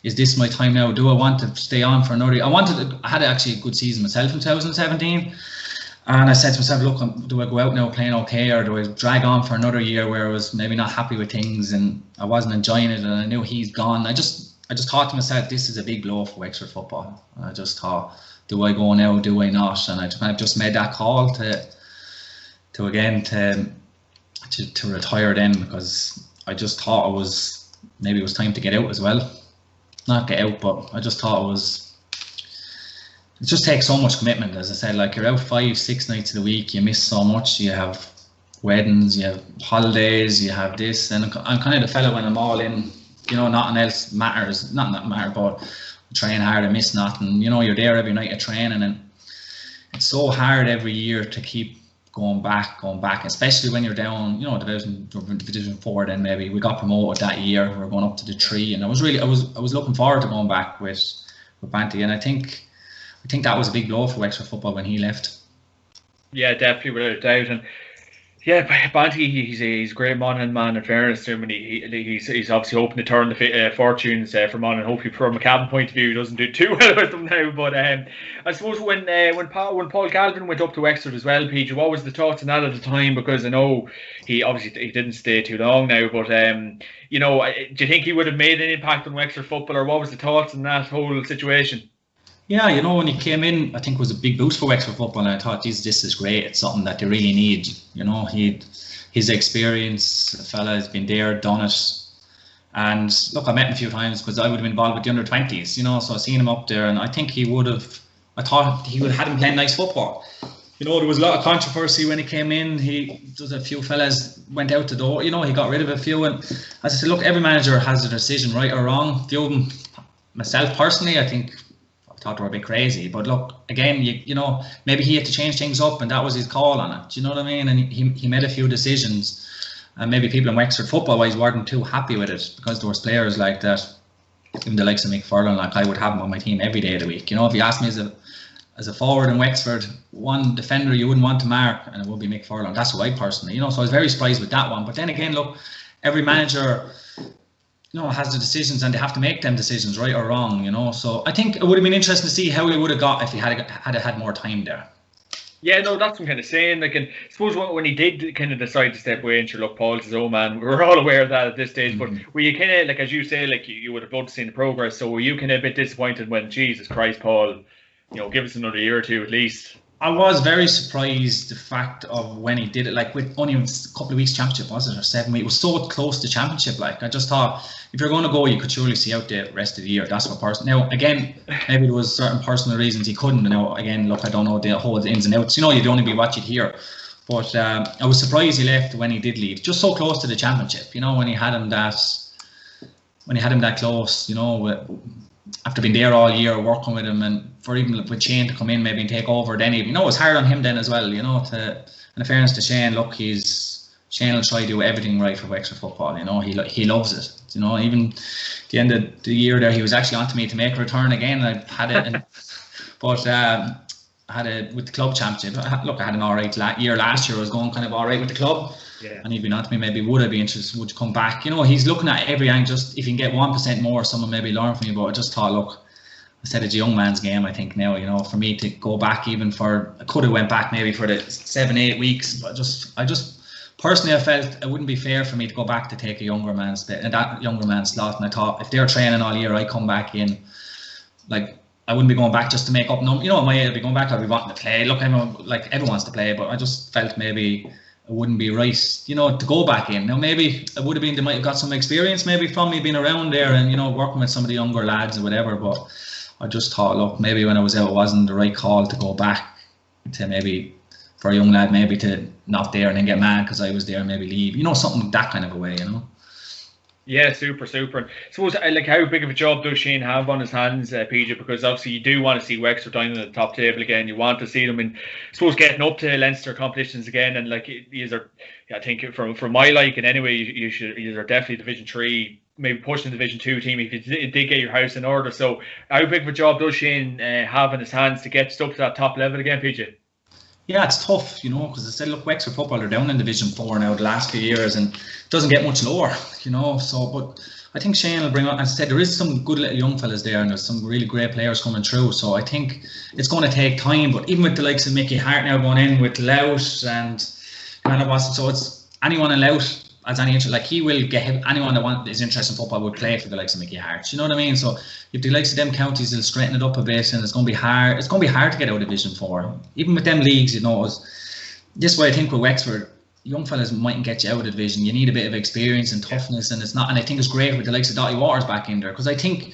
is this my time now? Do I want to stay on for another year? I had actually a good season myself in 2017, and I said to myself, look, do I go out now playing okay, or do I drag on for another year where I was maybe not happy with things and I wasn't enjoying it, and I knew he's gone. I just thought to myself, this is a big blow for Wexford football. And I just thought, do I go now? Do I not? And I kind of just made that call to retire then, because I just thought it was time to get out as well. Not get out, but I just thought it just takes so much commitment. As I said, like you're out 5-6 nights of the week, you miss so much. You have weddings, you have holidays, you have this, and I'm kind of the fella when I'm all in. Nothing else matters. Not that matter, but train hard and miss nothing. You're there every night at training, and it's so hard every year to keep going back, especially when you're down, you know, Division 4. Then maybe we got promoted that year. We were going up to the 3, and I was looking forward to going back with Banty, and I think that was a big blow for Wexford football when he left. Yeah, definitely, without a doubt. And yeah, Banty, he's a great man. In fairness to him, and he's obviously hoping to turn the fortunes for Mon, and hopefully from a McCavan point of view, he doesn't do too well with them now. But I suppose when Paul Galvin went up to Wexford as well, PJ, what was the thoughts on that at the time? Because I know he didn't stay too long now, but you know, do you think he would have made an impact on Wexford football, or what was the thoughts on that whole situation? Yeah, you know, when he came in, I think it was a big boost for Wexford football, and I thought, geez, this is great. It's something that they really need. You know, his experience, the fella has been there, done it. And look, I met him a few times because I would have been involved with the under-20s, you know, so I seen him up there, and I thought he would have had him playing nice football. You know, there was a lot of controversy when he came in. A few fellas went out the door, you know, he got rid of a few. And as I said, look, every manager has a decision, right or wrong. A few of them, myself personally, I thought they were a bit crazy, but look, again, you know, maybe he had to change things up, and that was his call on it. Do you know what I mean? And he made a few decisions, and maybe people in Wexford football-wise weren't too happy with it, because there was players like that, even the likes of Mick Furlong. Like, I would have him on my team every day of the week. You know, if you ask me as a forward in Wexford, one defender you wouldn't want to mark, and it would be Mick Furlong. That's what I personally, you know. So I was very surprised with that one. But then again, look, every manager, you know, has the decisions, and they have to make them decisions, right or wrong, you know. So I think it would have been interesting to see how he would have got if he had more time there. Yeah, no, that's what I'm kind of saying. Like, and I suppose when he did kind of decide to step away, and sure, look, Paul's his own man. We're all aware of that at this stage. Mm-hmm. But were you kind of, like, as you say, like, you would have loved to see the progress. So were you kind of a bit disappointed when, Jesus Christ, Paul, you know, give us another year or two at least? I was very surprised the fact of when he did it, like with only a couple of weeks championship, was it, or 7 weeks? It was so close to championship. Like, I just thought, if you're going to go, you could surely see out the rest of the year. That's what now, again, maybe there was certain personal reasons he couldn't. Now, again, look, I don't know the whole ins and outs. You know, you'd only be what you'd hear. But I was surprised he left when he did leave, just so close to the championship. You know, when he had him that close, you know, after being there all year, working with him, and for even with Shane to come in maybe and take over, then even, you know, it was hard on him then as well, you know. And in fairness to Shane, look, Shane will try to do everything right for Wexford football, you know. He loves it, you know. Even at the end of the year there, he was actually on to me to make a return again. I had it, but I had it with the club championship. Look, I had an alright year last year. I was going kind of alright with the club. Yeah. And he'd been on to me, maybe would I be interested, would you come back? You know, he's looking at every angle, just if you can get 1% more, someone maybe learn from you. But I just thought, look, I said it's a young man's game, I think now, you know, for me to go back I could have went back maybe for the 7-8 weeks, but I just personally, I felt it wouldn't be fair for me to go back to take a younger man's slot. And I thought, if they're training all year, I come back in, like, I wouldn't be going back just to make up numbers. You know, I'd be going back, I'd be wanting to play. Look, everyone wants to play, but I just felt maybe it wouldn't be right, you know, to go back in. Now, maybe it would have been, they might have got some experience maybe from me being around there and, you know, working with some of the younger lads or whatever, but I just thought, look, maybe when I was out, it wasn't the right call to go back to maybe, for a young lad, maybe to not there and then get mad because I was there and maybe leave, you know, something that kind of a way, you know. Yeah, super. And suppose, like, how big of a job does Shane have on his hands, PJ? Because obviously you do want to see Wexford down in the top table again. You want to see them in, I suppose, getting up to Leinster competitions again. And like, these are, I think from my liking anyway, you are definitely Division 3, maybe pushing the Division 2 team if you did get your house in order. So how big of a job does Shane have in his hands to get up to that top level again, PJ? Yeah, it's tough, you know, because I said, look, Wexford football are down in Division 4 now the last few years, and it doesn't get much lower, you know. So, but I think Shane will bring on, as I said, there is some good little young fellas there, and there's some really great players coming through. So I think it's going to take time. But even with the likes of Mickey Hart now going in with Lout and kind of Boston, so it's anyone in Lout has any interest, like he will get anyone that is interested in football would play for the likes of Mickey Hart. You know what I mean? So if the likes of them counties, they'll straighten it up a bit, and it's going to be hard. It's going to be hard to get out of Division 4, even with them leagues. You know, this way I think with Wexford, young fellas mightn't get you out of the division. You need a bit of experience and toughness, and it's not. And I think it's great with the likes of Dottie Waters back in there, because I think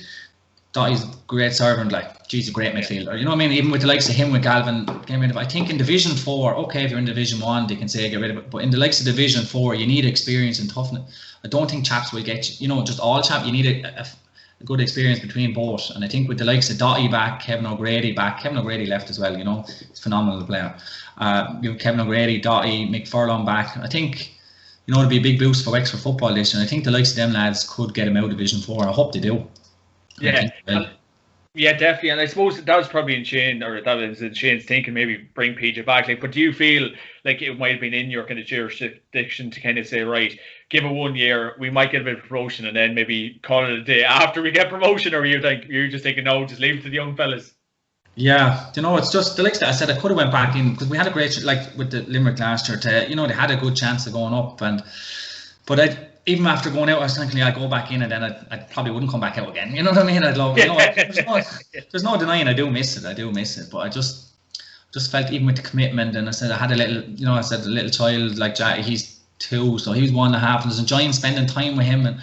Dottie's a great servant. Like, geez, a great midfielder. You know what I mean? Even with the likes of him, with Galvin, getting rid of. I think in Division 4, okay, if you're in Division 1, they can say get rid of it. But in the likes of Division 4, you need experience and toughness. I don't think chaps will get you. You know, just all chaps. You need a good experience between both. And I think with the likes of Doughty back, Kevin O'Grady left as well, he's a phenomenal player. Kevin O'Grady, Doughty, Mick Furlong back. I think, it'll be a big boost for Wexford football this year. And I think the likes of them lads could get him out of Division 4. I hope they do. Yeah, definitely. And I suppose that was probably in Shane's thinking, maybe bring PJ back. But do you feel like it might have been in your kind of jurisdiction to kind of say, right, give it 1 year, we might get a bit of promotion, and then maybe call it a day after we get promotion? Or you're just thinking, no, just leave it to the young fellas? Yeah, it's just the likes that I said. I could have went back in because we had a great, like with the Limerick last year. They had a good chance of going up, but even after going out, I was thinking I'd go back in, and then I probably wouldn't come back out again. You know what I mean? I'd love. There's no denying I do miss it. But I just felt, even with the commitment, and I said I had a little, a little child like Jack. He's 2, so he was 1.5, and I was enjoying spending time with him. And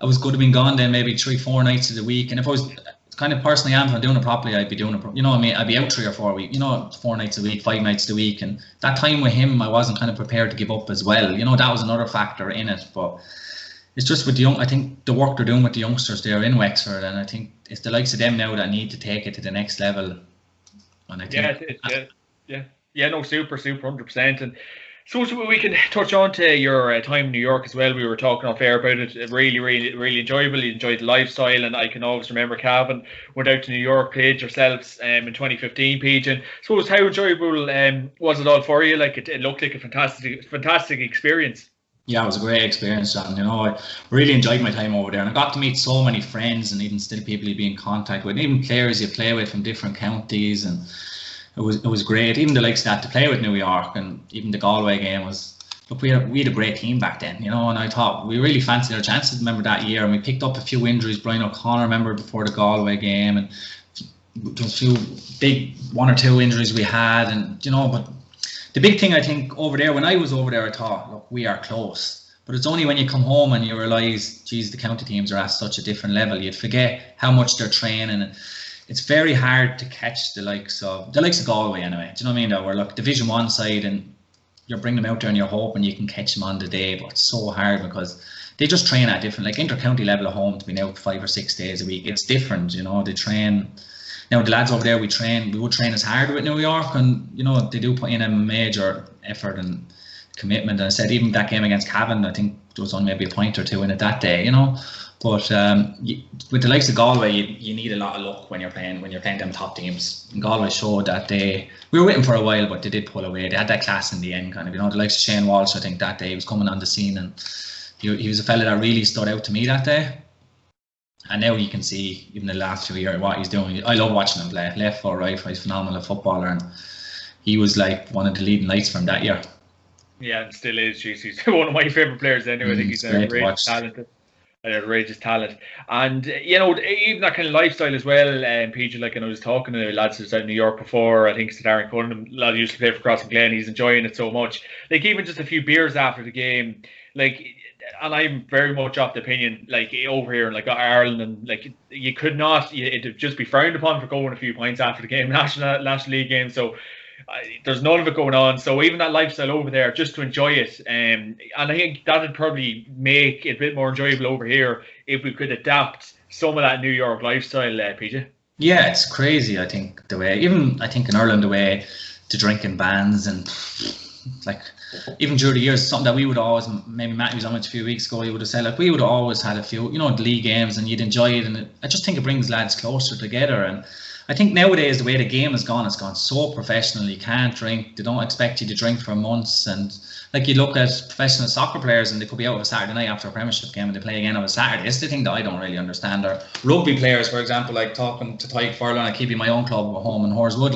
I was good to been gone then maybe 3-4 nights of the week. And if I was kind of personally, if I'm doing it properly, I'd be doing it. You know what I mean? I'd be out 3 or 4 weeks. 4 nights a week, 5 nights a week, and that time with him, I wasn't kind of prepared to give up as well. That was another factor in it. But it's just with I think the work they're doing with the youngsters there in Wexford, and I think it's the likes of them now that need to take it to the next level. And I think, super 100%. And so we can touch on to your time in New York as well. We were talking off air about it. Really, really, really enjoyable. You enjoyed the lifestyle, and I can always remember Cavan went out to New York, played yourselves in 2015, PJ. And suppose how enjoyable was it all for you? Like it looked like a fantastic experience. Yeah, it was a great experience, John. I really enjoyed my time over there, and I got to meet so many friends, and even still people you'd be in contact with, and even players you play with from different counties, and it was great. Even the likes that to play with New York, and even the Galway game was. Look, we had a great team back then, and I thought we really fancied our chances. Remember that year, and we picked up a few injuries. Brian O'Connor, remember before the Galway game, and there was a few big 1 or 2 injuries we had, and but. The big thing, I think, over there, when I was over there, I thought, look, we are close. But it's only when you come home and you realise, geez, the county teams are at such a different level. You'd forget how much they're training. And it's very hard to catch the likes of Galway anyway. Do you know what I mean? That we're like Division 1 side, and you're bringing them out there and you're hoping you can catch them on the day. But it's so hard because they just train at different, like inter-county level at home, to be out 5 or 6 days a week. It's different, they train. Now the lads over there, we would train as hard with New York, and they do put in a major effort and commitment. And I said even that game against Cavan, I think there was only maybe a point or 2 in it that day, But with the likes of Galway, you need a lot of luck when you're playing them top teams. And Galway showed that we were waiting for a while, but they did pull away. They had that class in the end, kind of. The likes of Shane Walsh, I think that day he was coming on the scene, and he was a fella that really stood out to me that day. And now you can see, even the last 2 years, what he's doing. I love watching him play, left or right. He's a phenomenal footballer, and he was like one of the leading lights from that year. Yeah, and still is. He's one of my favourite players anyway. I think he's an outrageous talent. And, even that kind of lifestyle as well, PJ, like I was talking to lads who's out in New York before, I think it's Darren Cunningham, lad who used to play for Cross and Glen, he's enjoying it so much. Like, even just a few beers after the game, like, and I'm very much of the opinion, like over here in like Ireland, and like you could not, it'd just be frowned upon for going a few pints after the game, National League game. So there's none of it going on. So even that lifestyle over there, just to enjoy it, and I think that'd probably make it a bit more enjoyable over here if we could adapt some of that New York lifestyle, PJ. Yeah, it's crazy. I think I think in Ireland, the way to drink in bands, and like even during the years, something that we would always, maybe Matt was on it a few weeks ago, he would have said, like, we would have always had a few, the league games, and you'd enjoy it, and I just think it brings lads closer together. And I think nowadays the way the game has gone, it's gone so professional. You can't drink, they don't expect you to drink for months, and like you look at professional soccer players and they could be out on a Saturday night after a Premiership game and they play again on a Saturday. It's the thing that I don't really understand. Or rugby players, for example, like talking to Tyke Furlong, I keep in my own club at home in Horswood,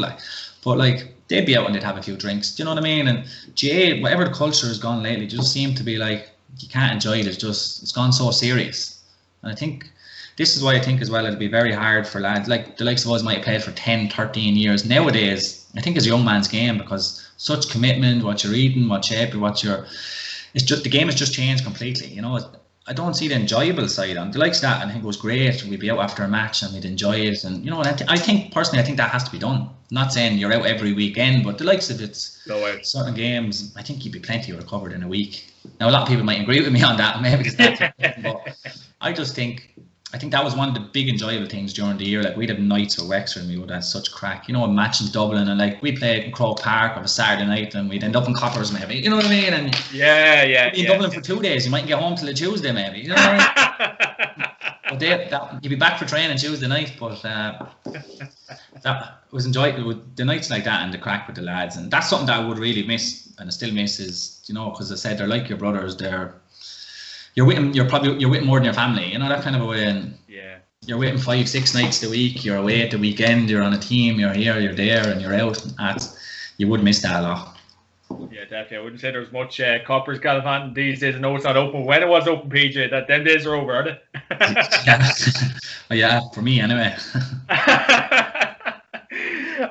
but they'd be out and they'd have a few drinks. Do you know what I mean? And whatever the culture has gone lately, just seem to be like, you can't enjoy it. It's gone so serious. And I think this is why I think as well it'll be very hard for lads like the likes of us might have played for 10, 13 years. Nowadays, I think it's a young man's game because such commitment, what you're eating, what shape, it's just, the game has just changed completely. I don't see the enjoyable side on the likes of that. I think it was great. We'd be out after a match and we'd enjoy it. And, I think personally, I think that has to be done. I'm not saying you're out every weekend, but the likes of certain games, I think you'd be plenty recovered in a week. Now, a lot of people might agree with me on that. Maybe it's not, but I just think I think that was one of the big enjoyable things during the year. Like we'd have nights at Wexford and we would have such crack. You know, a match in Dublin and like we played in Croke Park on a Saturday night and we'd end up in Coppers maybe. You know what I mean? And yeah. You'd be in Dublin for 2 days. You mightn't get home till a Tuesday maybe. You know what I mean? But you'd be back for training Tuesday night. But that was enjoyable. The nights like that and the crack with the lads. And that's something that I would really miss and I still miss is, you know, because I said they're like your brothers. You're with them, you're with more than your family, you know, that kind of a way. And you're with them 5-6 nights a week, you're away at the weekend, you're on a team, you're here, you're there, and you're out. You would miss that a lot. Yeah, definitely. I wouldn't say there's much Coppers gallivanting these days. I know it's not open. When it was open, PJ, them days are over, are they? Yeah, for me anyway.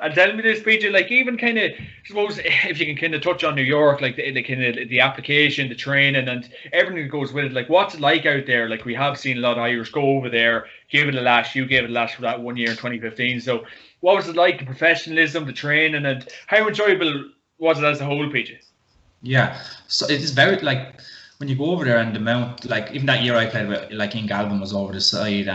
And tell me this, PJ, like even kind of, I suppose, if you can kind of touch on New York, like the kind of the application, the training, and everything that goes with it. Like, what's it like out there? Like, we have seen a lot of Irish go over there, give it a lash. You gave it a lash for that 1 year in 2015. So, what was it like? The professionalism, the training, and how enjoyable was it as a whole, PJ? Yeah, so it is very like when you go over there and the amount, like even that year I played with, like Ian Galvin was over the side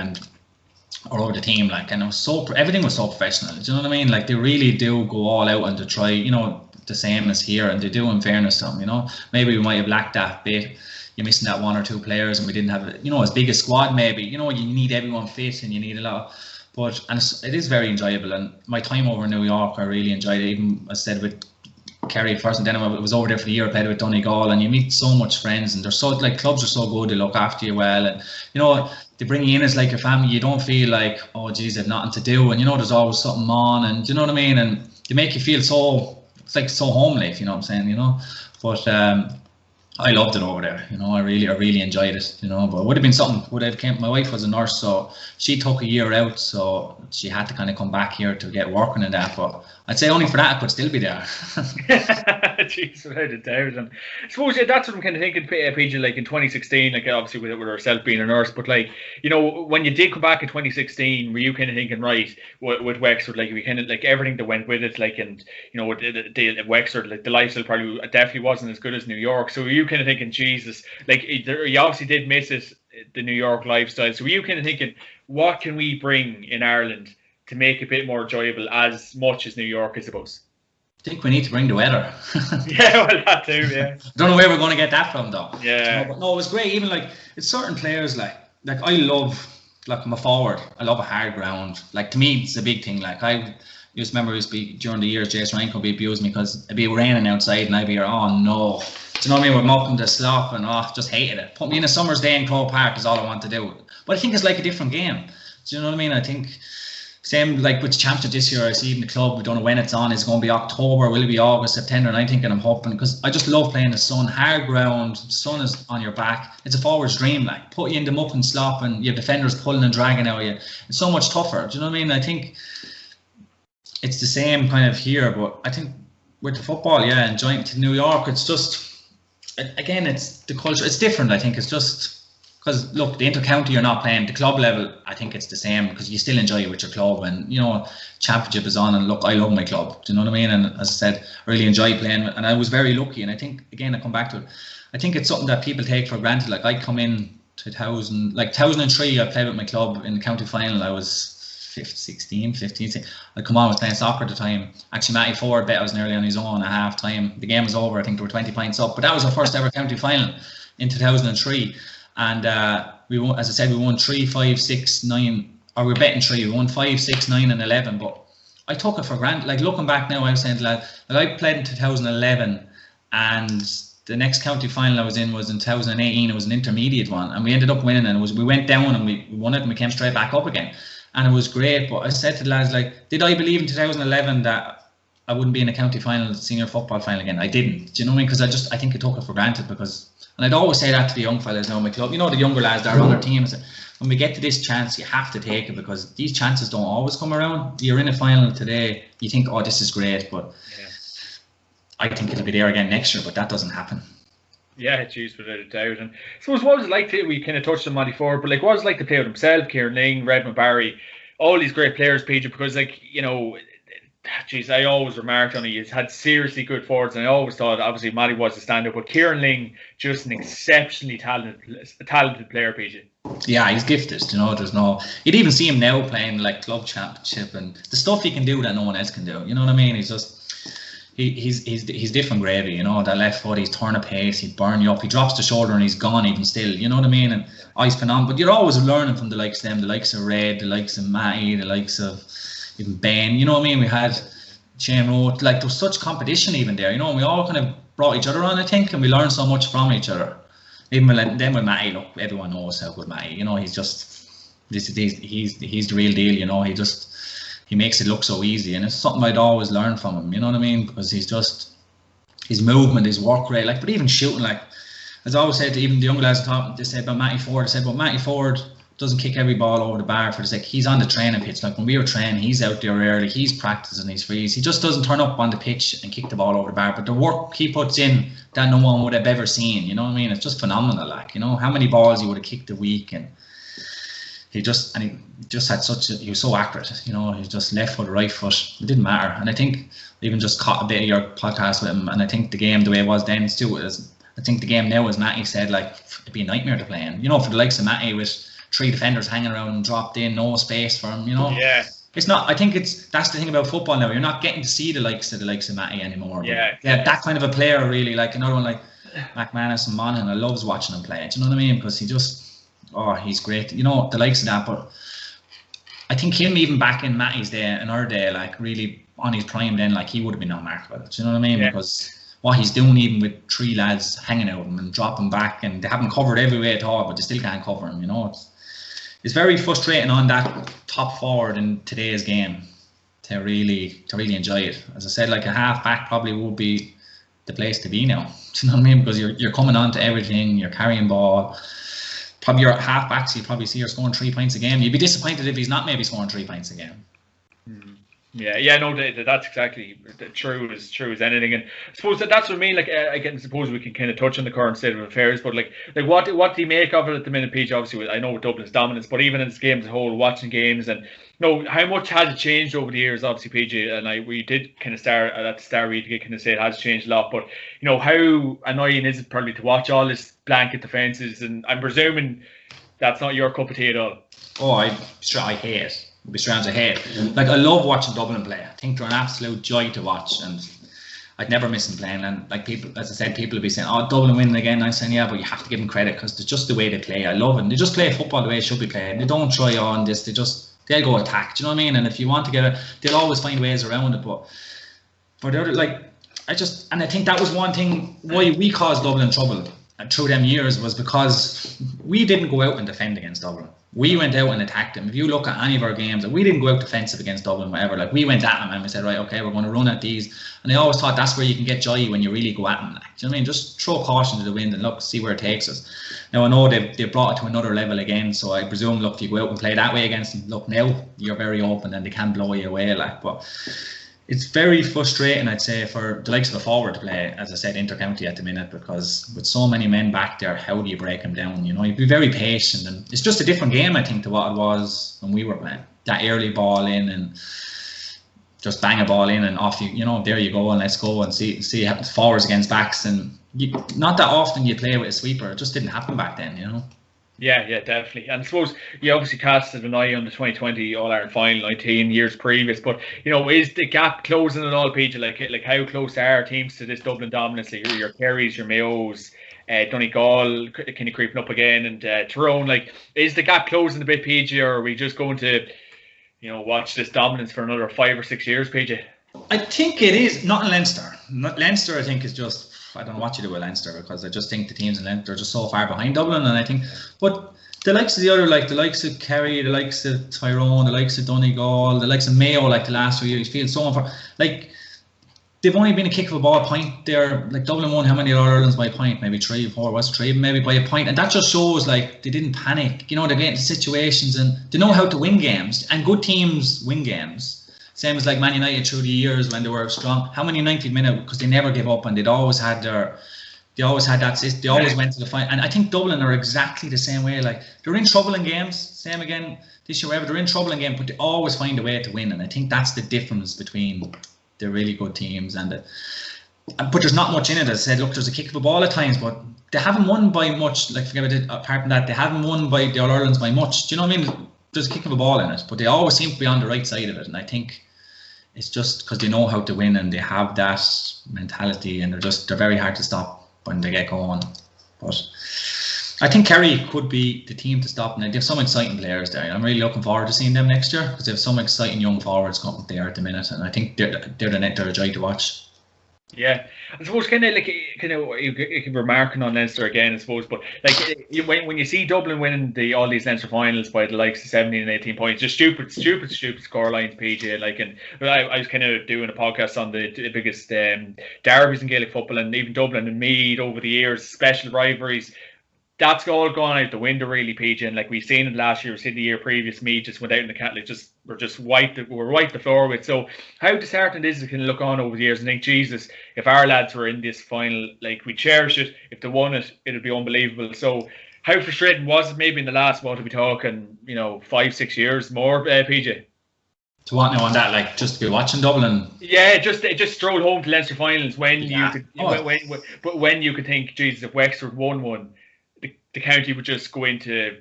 or over the team, like, and it was everything was so professional. Do you know what I mean? Like they really do go all out and to try, you know, the same as here, and they do in fairness to them. You know, maybe we might have lacked that bit. You're missing that 1 or 2 players, and we didn't have, you know, as big a squad. Maybe, you know, you need everyone fit, and you need a lot. And it is very enjoyable. And my time over in New York, I really enjoyed it. Even as I said with Kerry first, and then I was over there for the year. I played with Donegal, and you meet so much friends, and they're so like clubs are so good. They look after you well, and you know they bring you in as like your family. You don't feel like, oh geez, I've nothing to do, and you know there's always something on, and you know what I mean. And they make you feel it's like so homely, if you know what I'm saying, you know. But I loved it over there, you know. I really enjoyed it, you know. But it would have been something. My wife was a nurse, so she took a year out, so she had to kind of come back here to get working in that. But I'd say only for that I could still be there. Jeez, without a doubt. And I suppose that's what I'm kind of thinking, PJ, like in 2016, like obviously with herself being a nurse, but like, you know, when you did come back in 2016, were you kind of thinking, right, with Wexford, like we kind of like everything that went with it, like, and you know, with the Wexford, like the lifestyle probably definitely wasn't as good as New York. So were you kind of thinking, Jesus, like you obviously did miss it, the New York lifestyle. So were you kind of thinking, what can we bring in Ireland to make it a bit more enjoyable as much as New York, I suppose? I think we need to bring the weather. Yeah, well, that too, yeah. Don't know where we're going to get that from, though. Yeah. You know, but no, it was great. Even like, it's certain players, like I love, like I'm a forward. I love a hard ground. Like to me, it's a big thing. Like I used to remember during the years, Jason Rankin would be abusing me because it'd be raining outside and I'd be here, oh no. Do you know what I mean? We're mucking the slop and just hated it. Put me in a summer's day in Croke Park is all I want to do. But I think it's like a different game. Do you know what I mean? I think same like with the championship this year, I see in the club, we don't know when it's on. It's going to be October, will it be August, September? And I'm hoping, because I just love playing the sun, hard ground, sun is on your back. It's a forward's dream, like put you in the muck and slop and you have defenders pulling and dragging out you. It's so much tougher. Do you know what I mean? I think it's the same kind of here, but I think with the football, yeah, enjoying to New York, it's just, again, it's the culture, it's different. I think it's just, because look, the inter-county you're not playing, the club level, I think it's the same because you still enjoy it with your club, and you know, championship is on, and look, I love my club. Do you know what I mean? And as I said, I really enjoy playing, and I was very lucky. And I think again, I come back to it. I think it's something that people take for granted. Like I come in 2003, I played with my club in the county final. I was 15. I come on, I was playing soccer at the time. Actually, Matty Ford bet I was nearly on his own at half time. The game was over. I think there were 20 points up, but that was our first ever county final in 2003. And we won, as I said, we won 3, 5, 6, 9, or we're betting 3. We won 5, 6, 9, and 11. But I took it for granted. Like looking back now, I was saying to lads, like I played in 2011, and the next county final I was in 2018. It was an intermediate one, and we ended up winning. And we went down and we won it, and we came straight back up again, and it was great. But I said to the lads, like, did I believe in 2011 that I wouldn't be in a county final, senior football final again? I didn't. Do you know what I mean? Because I think I took it for granted because. And I'd always say that to the young fellas now in my club. You know, the younger lads that are on our team. When we get to this chance, you have to take it because these chances don't always come around. You're in a final today. You think, oh, this is great. But yeah. I think it'll be there again next year, but that doesn't happen. Yeah, geez, without a doubt. And so what was it like to, we kind of touched on Matty Ford, but like what was it like to play with himself, Kieran Ling, Redmond Barry, all these great players, PJ, because like, you know, geez, I always remarked on he's had seriously good forwards, and I always thought obviously Matty was a stand-up, but Kieran Ling just an exceptionally talented player, PJ. Yeah, he's gifted. There's no. You'd even see him now playing like club championship and the stuff he can do that no one else can do. You know what I mean? He's just. He's different gravy, that left foot, he's turn a pace, he'd burn you up, he drops the shoulder and he's gone even still, you know what I mean? And he's phenomenal, but you're always learning from the likes of them, the likes of Red, the likes of Matty, the likes of even Ben, you know what I mean? We had Shane Roth, like there was such competition even there, and we all kind of brought each other on, I think, and we learned so much from each other. Even then with Matty, look, everyone knows how good Matty, he's just, he's the real deal, he makes it look so easy, and it's something I'd always learn from him, you know what I mean? Because he's just, his movement, his work rate, but even shooting, as I always said to even the young lads they said about Matty Ford, Matty Ford doesn't kick every ball over the bar for the sake. He's on the training pitch, when we were training, he's out there early, he's practicing his frees, he just doesn't turn up on the pitch and kick the ball over the bar, but the work he puts in that no one would have ever seen, you know what I mean? It's just phenomenal, how many balls he would have kicked a week, and he just had he was so accurate, he just left foot, right foot, it didn't matter. And I think I even just caught a bit of your podcast with him, and I think the game, the way it was then, still is, I think the game now, as Matty said, it'd be a nightmare to play in, for the likes of Matty with 3 defenders hanging around and dropped in, no space for him, Yeah. It's not, I think that's the thing about football now, you're not getting to see the likes of Matty anymore. Yeah. That kind of a player really, another one like McManus and Monaghan, I loves watching him play, do you know what I mean? Because he's great, the likes of that. But I think him even back in Matty's day, in our day, really on his prime then, he would have been unmarkable. Do you know what I mean? Yeah. Because what he's doing even with 3 lads hanging out him and dropping back, and they haven't covered every way at all, but they still can't cover him, It's very frustrating on that top forward in today's game to really enjoy it. As I said, a half back probably would be the place to be now. Do you know what I mean? Because you're coming on to everything, you're carrying ball. Probably your half backs, you probably see are scoring 3 points a game. You'd be disappointed if he's not maybe scoring 3 points a game. Yeah, no, that's exactly true as anything, and I suppose that's what I mean. I suppose we can kind of touch on the current state of affairs, but what do you make of it at the minute, PJ? Obviously, I know Dublin's dominance, but even in this game as a whole, watching games, and how much has it changed over the years? Obviously, PJ and we did kind of start at the start. We did kind of say it has changed a lot, but how annoying is it probably to watch all this blanket defences? And I'm presuming that's not your cup of tea at all. Oh, I hate it. It'd be strange, I hate it. I love watching Dublin play. I think they're an absolute joy to watch, and I'd never miss them playing. And people, as I said, people would be saying, "Oh, Dublin winning again." I'm saying, "Yeah, but you have to give them credit because it's just the way they play. I love it. They just play football the way it should be played. They don't try on this. They'll go attack. Do you know what I mean? And if you want to get they'll always find ways around it. But for the other, I think that was one thing why we caused Dublin trouble through them years was because we didn't go out and defend against Dublin. We went out and attacked them. If you look at any of our games, we didn't go out defensive against Dublin, whatever. We went at them and we said, right, okay, we're going to run at these. And I always thought that's where you can get joy when you really go at them. Do you know what I mean? Just throw caution to the wind and see where it takes us. Now, I know they've brought it to another level again, so I presume, if you go out and play that way against them, now you're very open and they can blow you away. But it's very frustrating, I'd say, for the likes of a forward to play, as I said, inter-county at the minute, because with so many men back there, how do you break them down? You'd be very patient, and it's just a different game, I think, to what it was when we were playing. That early ball in and just bang a ball in and off there you go, and let's go and see how forwards against backs. And not that often you play with a sweeper. It just didn't happen back then, Yeah, definitely. And I suppose you obviously casted an eye on the 2020 All-Ireland final 19 years previous, but is the gap closing at all, PJ? Like how close are teams to this Dublin dominance? Your Kerrys, your Mayos, Donegal kind of creeping up again, and Tyrone. Is the gap closing a bit, PJ, or are we just going to watch this dominance for another 5 or 6 years, PJ? I think it is. Not in Leinster. Leinster, I think, is just, I don't know what you do with Leinster, because I just think the teams in Leinster are just so far behind Dublin, and I think, but the likes of the other, the likes of Kerry, the likes of Tyrone, the likes of Donegal, the likes of Mayo, the last 2 years, feel so far, they've only been a kick of a ball point there. Dublin won how many All-Irelands by a point? Maybe 3 or 4, was 3, maybe by a point, and that just shows they didn't panic. They get into situations and they know how to win games, and good teams win games. Same as Man United through the years when they were strong. How many 90-minute, because they never give up, and they'd always had They always had that system. They always went to the final. And I think Dublin are exactly the same way. Like, they're in trouble in games. Same again this year, they're in trouble in games, but they always find a way to win. And I think that's the difference between the really good teams and the. But there's not much in it. As I said, look, there's a kick of a ball at times, but they haven't won by much. Like, forget about it. Apart from that, they haven't won by the All-Irelands by much. Do you know what I mean? There's a kick of a ball in it, but they always seem to be on the right side of it. And I think it's just because they know how to win and they have that mentality, and they're very hard to stop when they get going. But I think Kerry could be the team to stop, and they have some exciting players there. I'm really looking forward to seeing them next year because they have some exciting young forwards coming there at the minute, and I think they're a joy to watch. Yeah, I suppose you keep remarking on Leinster again, I suppose, but like when you see Dublin winning all these Leinster finals by the likes of 17 and 18 points, just stupid score lines, PJ. Like, and I was kind of doing a podcast on the biggest derbies in Gaelic football, and even Dublin and Meath over the years, special rivalries. That's all gone out the window, really, PJ. And like we've seen it last year, we've seen the year previous, Meath just went out in the cat, like we're wiped the floor with. So how disheartening is it can look on over the years and think, Jesus, if our lads were in this final, like, we cherish it. If they won it, it'd be unbelievable. So how frustrating was it maybe in the last, what are we talking, 5-6 years more, PJ? To what now on that, like, just to be watching Dublin? Yeah, just stroll home to Leinster finals when you could think, Jesus, if Wexford won one, the county would just go into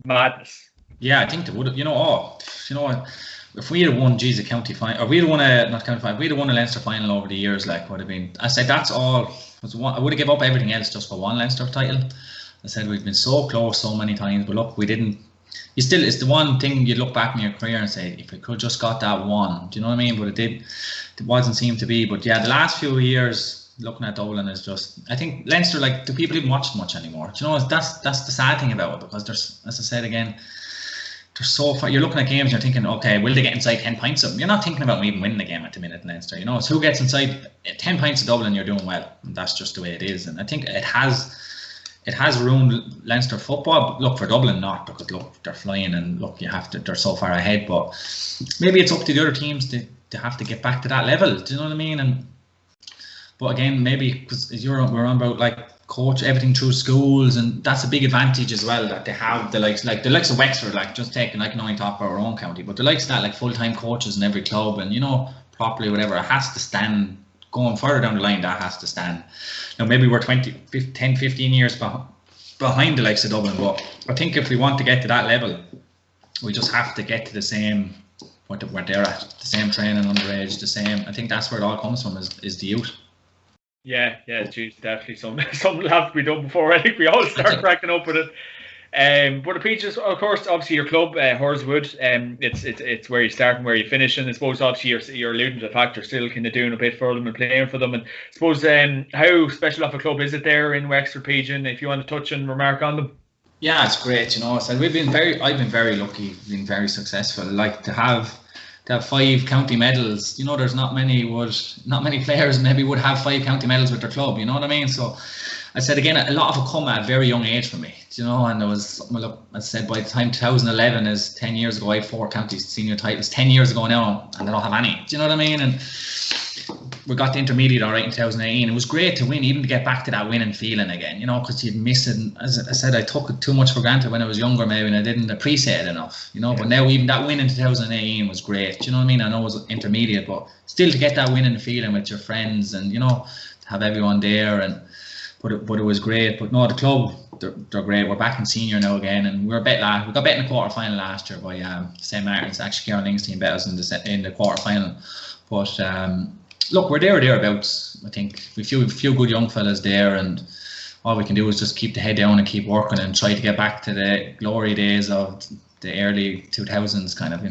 madness. Yeah, I think they would have. If we had won a county final, or we had won if we had won a Leinster final over the years, like, would have been. I said that's all. I would have given up everything else just for one Leinster title. I said we've been so close so many times, but look, we didn't. It's the one thing you look back in your career and say, if we could just got that one, do you know what I mean? But it wasn't seem to be. But yeah, the last few years, looking at Dublin is just, I think Leinster, like, do people even watch much anymore? Do you know, that's the sad thing about it, because there's, as I said again, they're so far. You're looking at games, you're thinking, okay, will they get inside 10 points of them? You're not thinking about even winning the game at the minute in Leinster. It's who gets inside 10 points of Dublin, you're doing well. And that's just the way it is. And I think it has ruined Leinster football. But look, for Dublin, not, because look, they're flying, and look, they're so far ahead. But maybe it's up to the other teams to have to get back to that level. Do you know what I mean? But again, maybe because we're on about, like, coach everything through schools, and that's a big advantage as well, that they have the likes of Wexford, like, just taking, like, only talk about our own county, but the likes of that, like, full-time coaches in every club, and properly, whatever, it has to stand. Going further down the line, that has to stand. Now maybe we're 10, 15 years behind the likes of Dublin, but I think if we want to get to that level, we just have to get to the same where they're at, the same training underage, the same. I think that's where it all comes from, is the youth. Yeah, geez, definitely something will have to be done before I think we all start cracking up with it. But the Peaches, of course, obviously your club, Horswood, it's where you start and where you finish, and I suppose obviously you're alluding to the fact you're still kind of doing a bit for them and playing for them. And I suppose how special of a club is it there in Wexford, Pigeon? If you want to touch and remark on them. Yeah, it's great. So I've been very lucky, been very successful. Like to have 5 county medals. There's not many players maybe would have 5 county medals with their club. You know what I mean? So I said again, a lot of it come at a very young age for me. And there was, look, I said by the time 2011 is 10 years ago, I had 4 county senior titles. 10 years ago now, and I don't have any. Do you know what I mean? And we got the intermediate all right in 2018. It was great to win, even to get back to that winning feeling again. Because you'd miss it. And as I said, I took it too much for granted when I was younger, maybe, and I didn't appreciate it enough. But now even that win in 2018 was great. Do you know what I mean? I know it was intermediate, but still to get that winning feeling with your friends, and to have everyone there, but it was great. But no, the club, they're great. We're back in senior now again, and we got bet in the quarter final last year by St Martin's. Actually, Caroling's team bet us in the quarter final. But look, we're there or thereabouts. I think we few good young fellas there, and all we can do is just keep the head down and keep working and try to get back to the glory days of the early 2000s, kind of,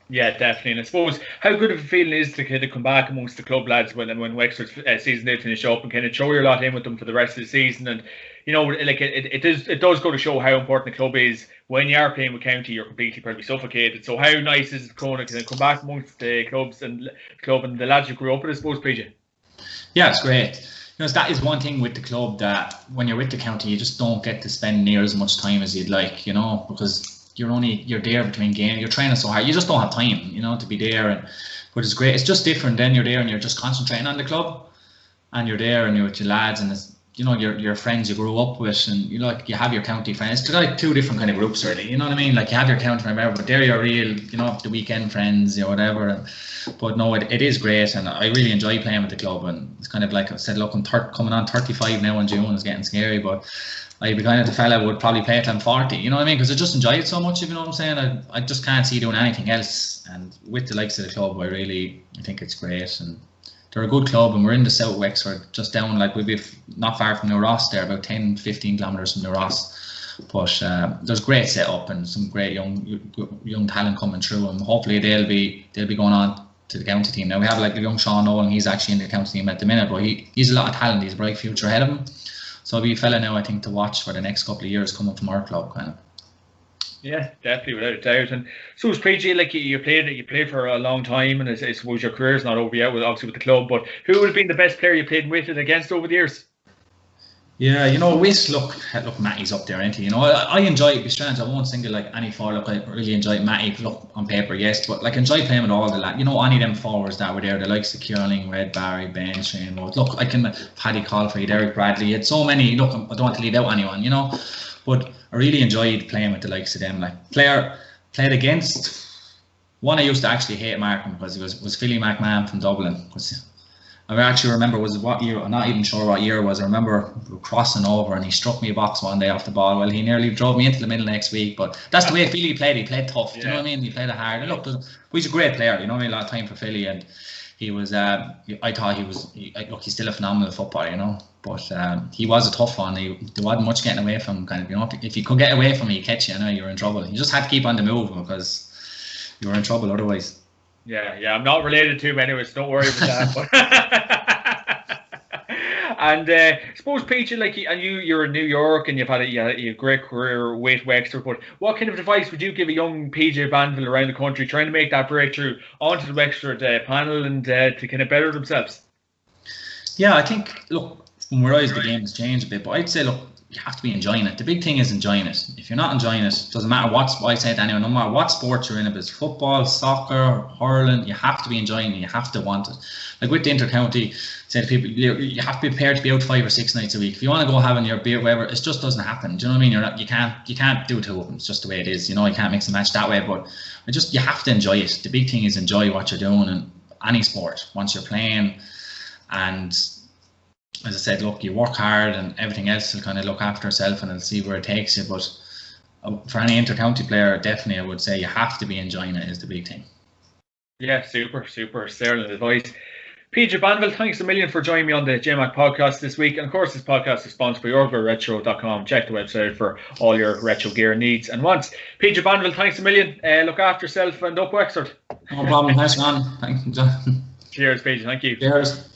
Yeah, definitely. And I suppose how good of a feeling is to kind of come back amongst the club lads when Wexford's season did finish up and kind of throw your lot in with them for the rest of the season. And like it does go to show how important the club is. When you are playing with county, you're completely probably suffocated. So how nice is it going to come back amongst the club and the lads you grew up with, I suppose, PJ? Yeah, it's great. That is one thing with the club, that when you're with the county, you just don't get to spend near as much time as you'd like, because you're there between games, you're training so hard, you just don't have time, to be there. But it's great. It's just different. Then you're there and you're just concentrating on the club, and you're there and you're with your lads, and your friends you grew up with, and you have your county friends. It's like two different kind of groups, really. You know what I mean? Like you have your county friends, but they're your real, the weekend friends or whatever. But no, it is great, and I really enjoy playing with the club. And it's kind of like I said, look, I'm coming on 35 now in June. It's getting scary, but I'd be kind of the fella who would probably play till I'm 40. You know what I mean? Because I just enjoy it so much. If you know what I'm saying, I just can't see doing anything else. And with the likes of the club, I think it's great. And they're a good club, and we're in the south of Wexford, just down, like we'd be not far from New Ross there, about 10-15 kilometres from New Ross. But there's great setup and some great young talent coming through, and hopefully they'll be going on to the county team. Now we have like the young Sean Nolan, he's actually in the county team at the minute, but he's a lot of talent, he's a bright future ahead of him. So he'll be a fella now, I think, to watch for the next couple of years coming from our club, kind of. Yeah, definitely, without a doubt. And so was PJ, like you played for a long time, and I suppose your career's not over yet, obviously with the club. But who would have been the best player you played with and against over the years? Yeah, look, Matty's up there, ain't he? I enjoy it. Be strange, I won't single like any forward. Look, I really enjoy Matty. Look, on paper, yes, but like enjoy playing with all the lads. Any of them forwards that were there, the likes of Hurling, Red Barry, Ben, Shane. Look, I can Paddy Colfrey, Derek Bradley. Had so many. Look, I don't want to leave out anyone, but I really enjoyed playing with the likes of them. Like played against one I used to actually hate marking because he was Philly McMahon from Dublin. I actually remember what year, I'm not even sure what year it was. I remember crossing over and he struck me a box one day off the ball. Well, he nearly drove me into the middle next week, but that's the way Philly played. He played tough, do you know what I mean? He played it hard. And look, he's a great player, a lot of time for Philly, and he was, I thought he's still a phenomenal footballer, but he was a tough one. There wasn't much getting away from him, kind of, if you could get away from him, he'd catch you, you were in trouble. You just had to keep on the move because you were in trouble otherwise. Yeah, I'm not related to him anyway, so don't worry about that. And I suppose, PJ, like, and you're in New York, and you've had a great career with Wexford, but what kind of advice would you give a young PJ Banville around the country trying to make that breakthrough onto the Wexford panel and to kind of better themselves? Yeah, I think, look, from where I was, the game has changed a bit, but I'd say, look, you have to be enjoying it. The big thing is enjoying it. If you're not enjoying it, doesn't matter what I say to anyone, no matter what sport you're in, if it's football, soccer, hurling, you have to be enjoying it. You have to want it. Like with the intercounty, say to people, you have to be prepared to be out 5 or 6 nights a week. If you want to go having your beer, whatever, it just doesn't happen. Do you know what I mean? You can't do two of them. It's just the way it is. You can't mix and match that way. But you have to enjoy it. The big thing is enjoy what you're doing in any sport. Once you're playing, and as I said, look, you work hard and everything else will kind of look after itself and it'll see where it takes you. But for any inter-county player, definitely I would say you have to be enjoying it is the big thing. Yeah, super sterling advice. PJ Banville, thanks a million for joining me on the JMac Podcast this week. And of course, this podcast is sponsored by OrgaRetro.com. Check the website for all your retro gear needs and wants. PJ Banville, thanks a million. Look after yourself and up Wexford. No problem. Thanks, man. Thanks. Cheers, PJ. Thank you. Cheers.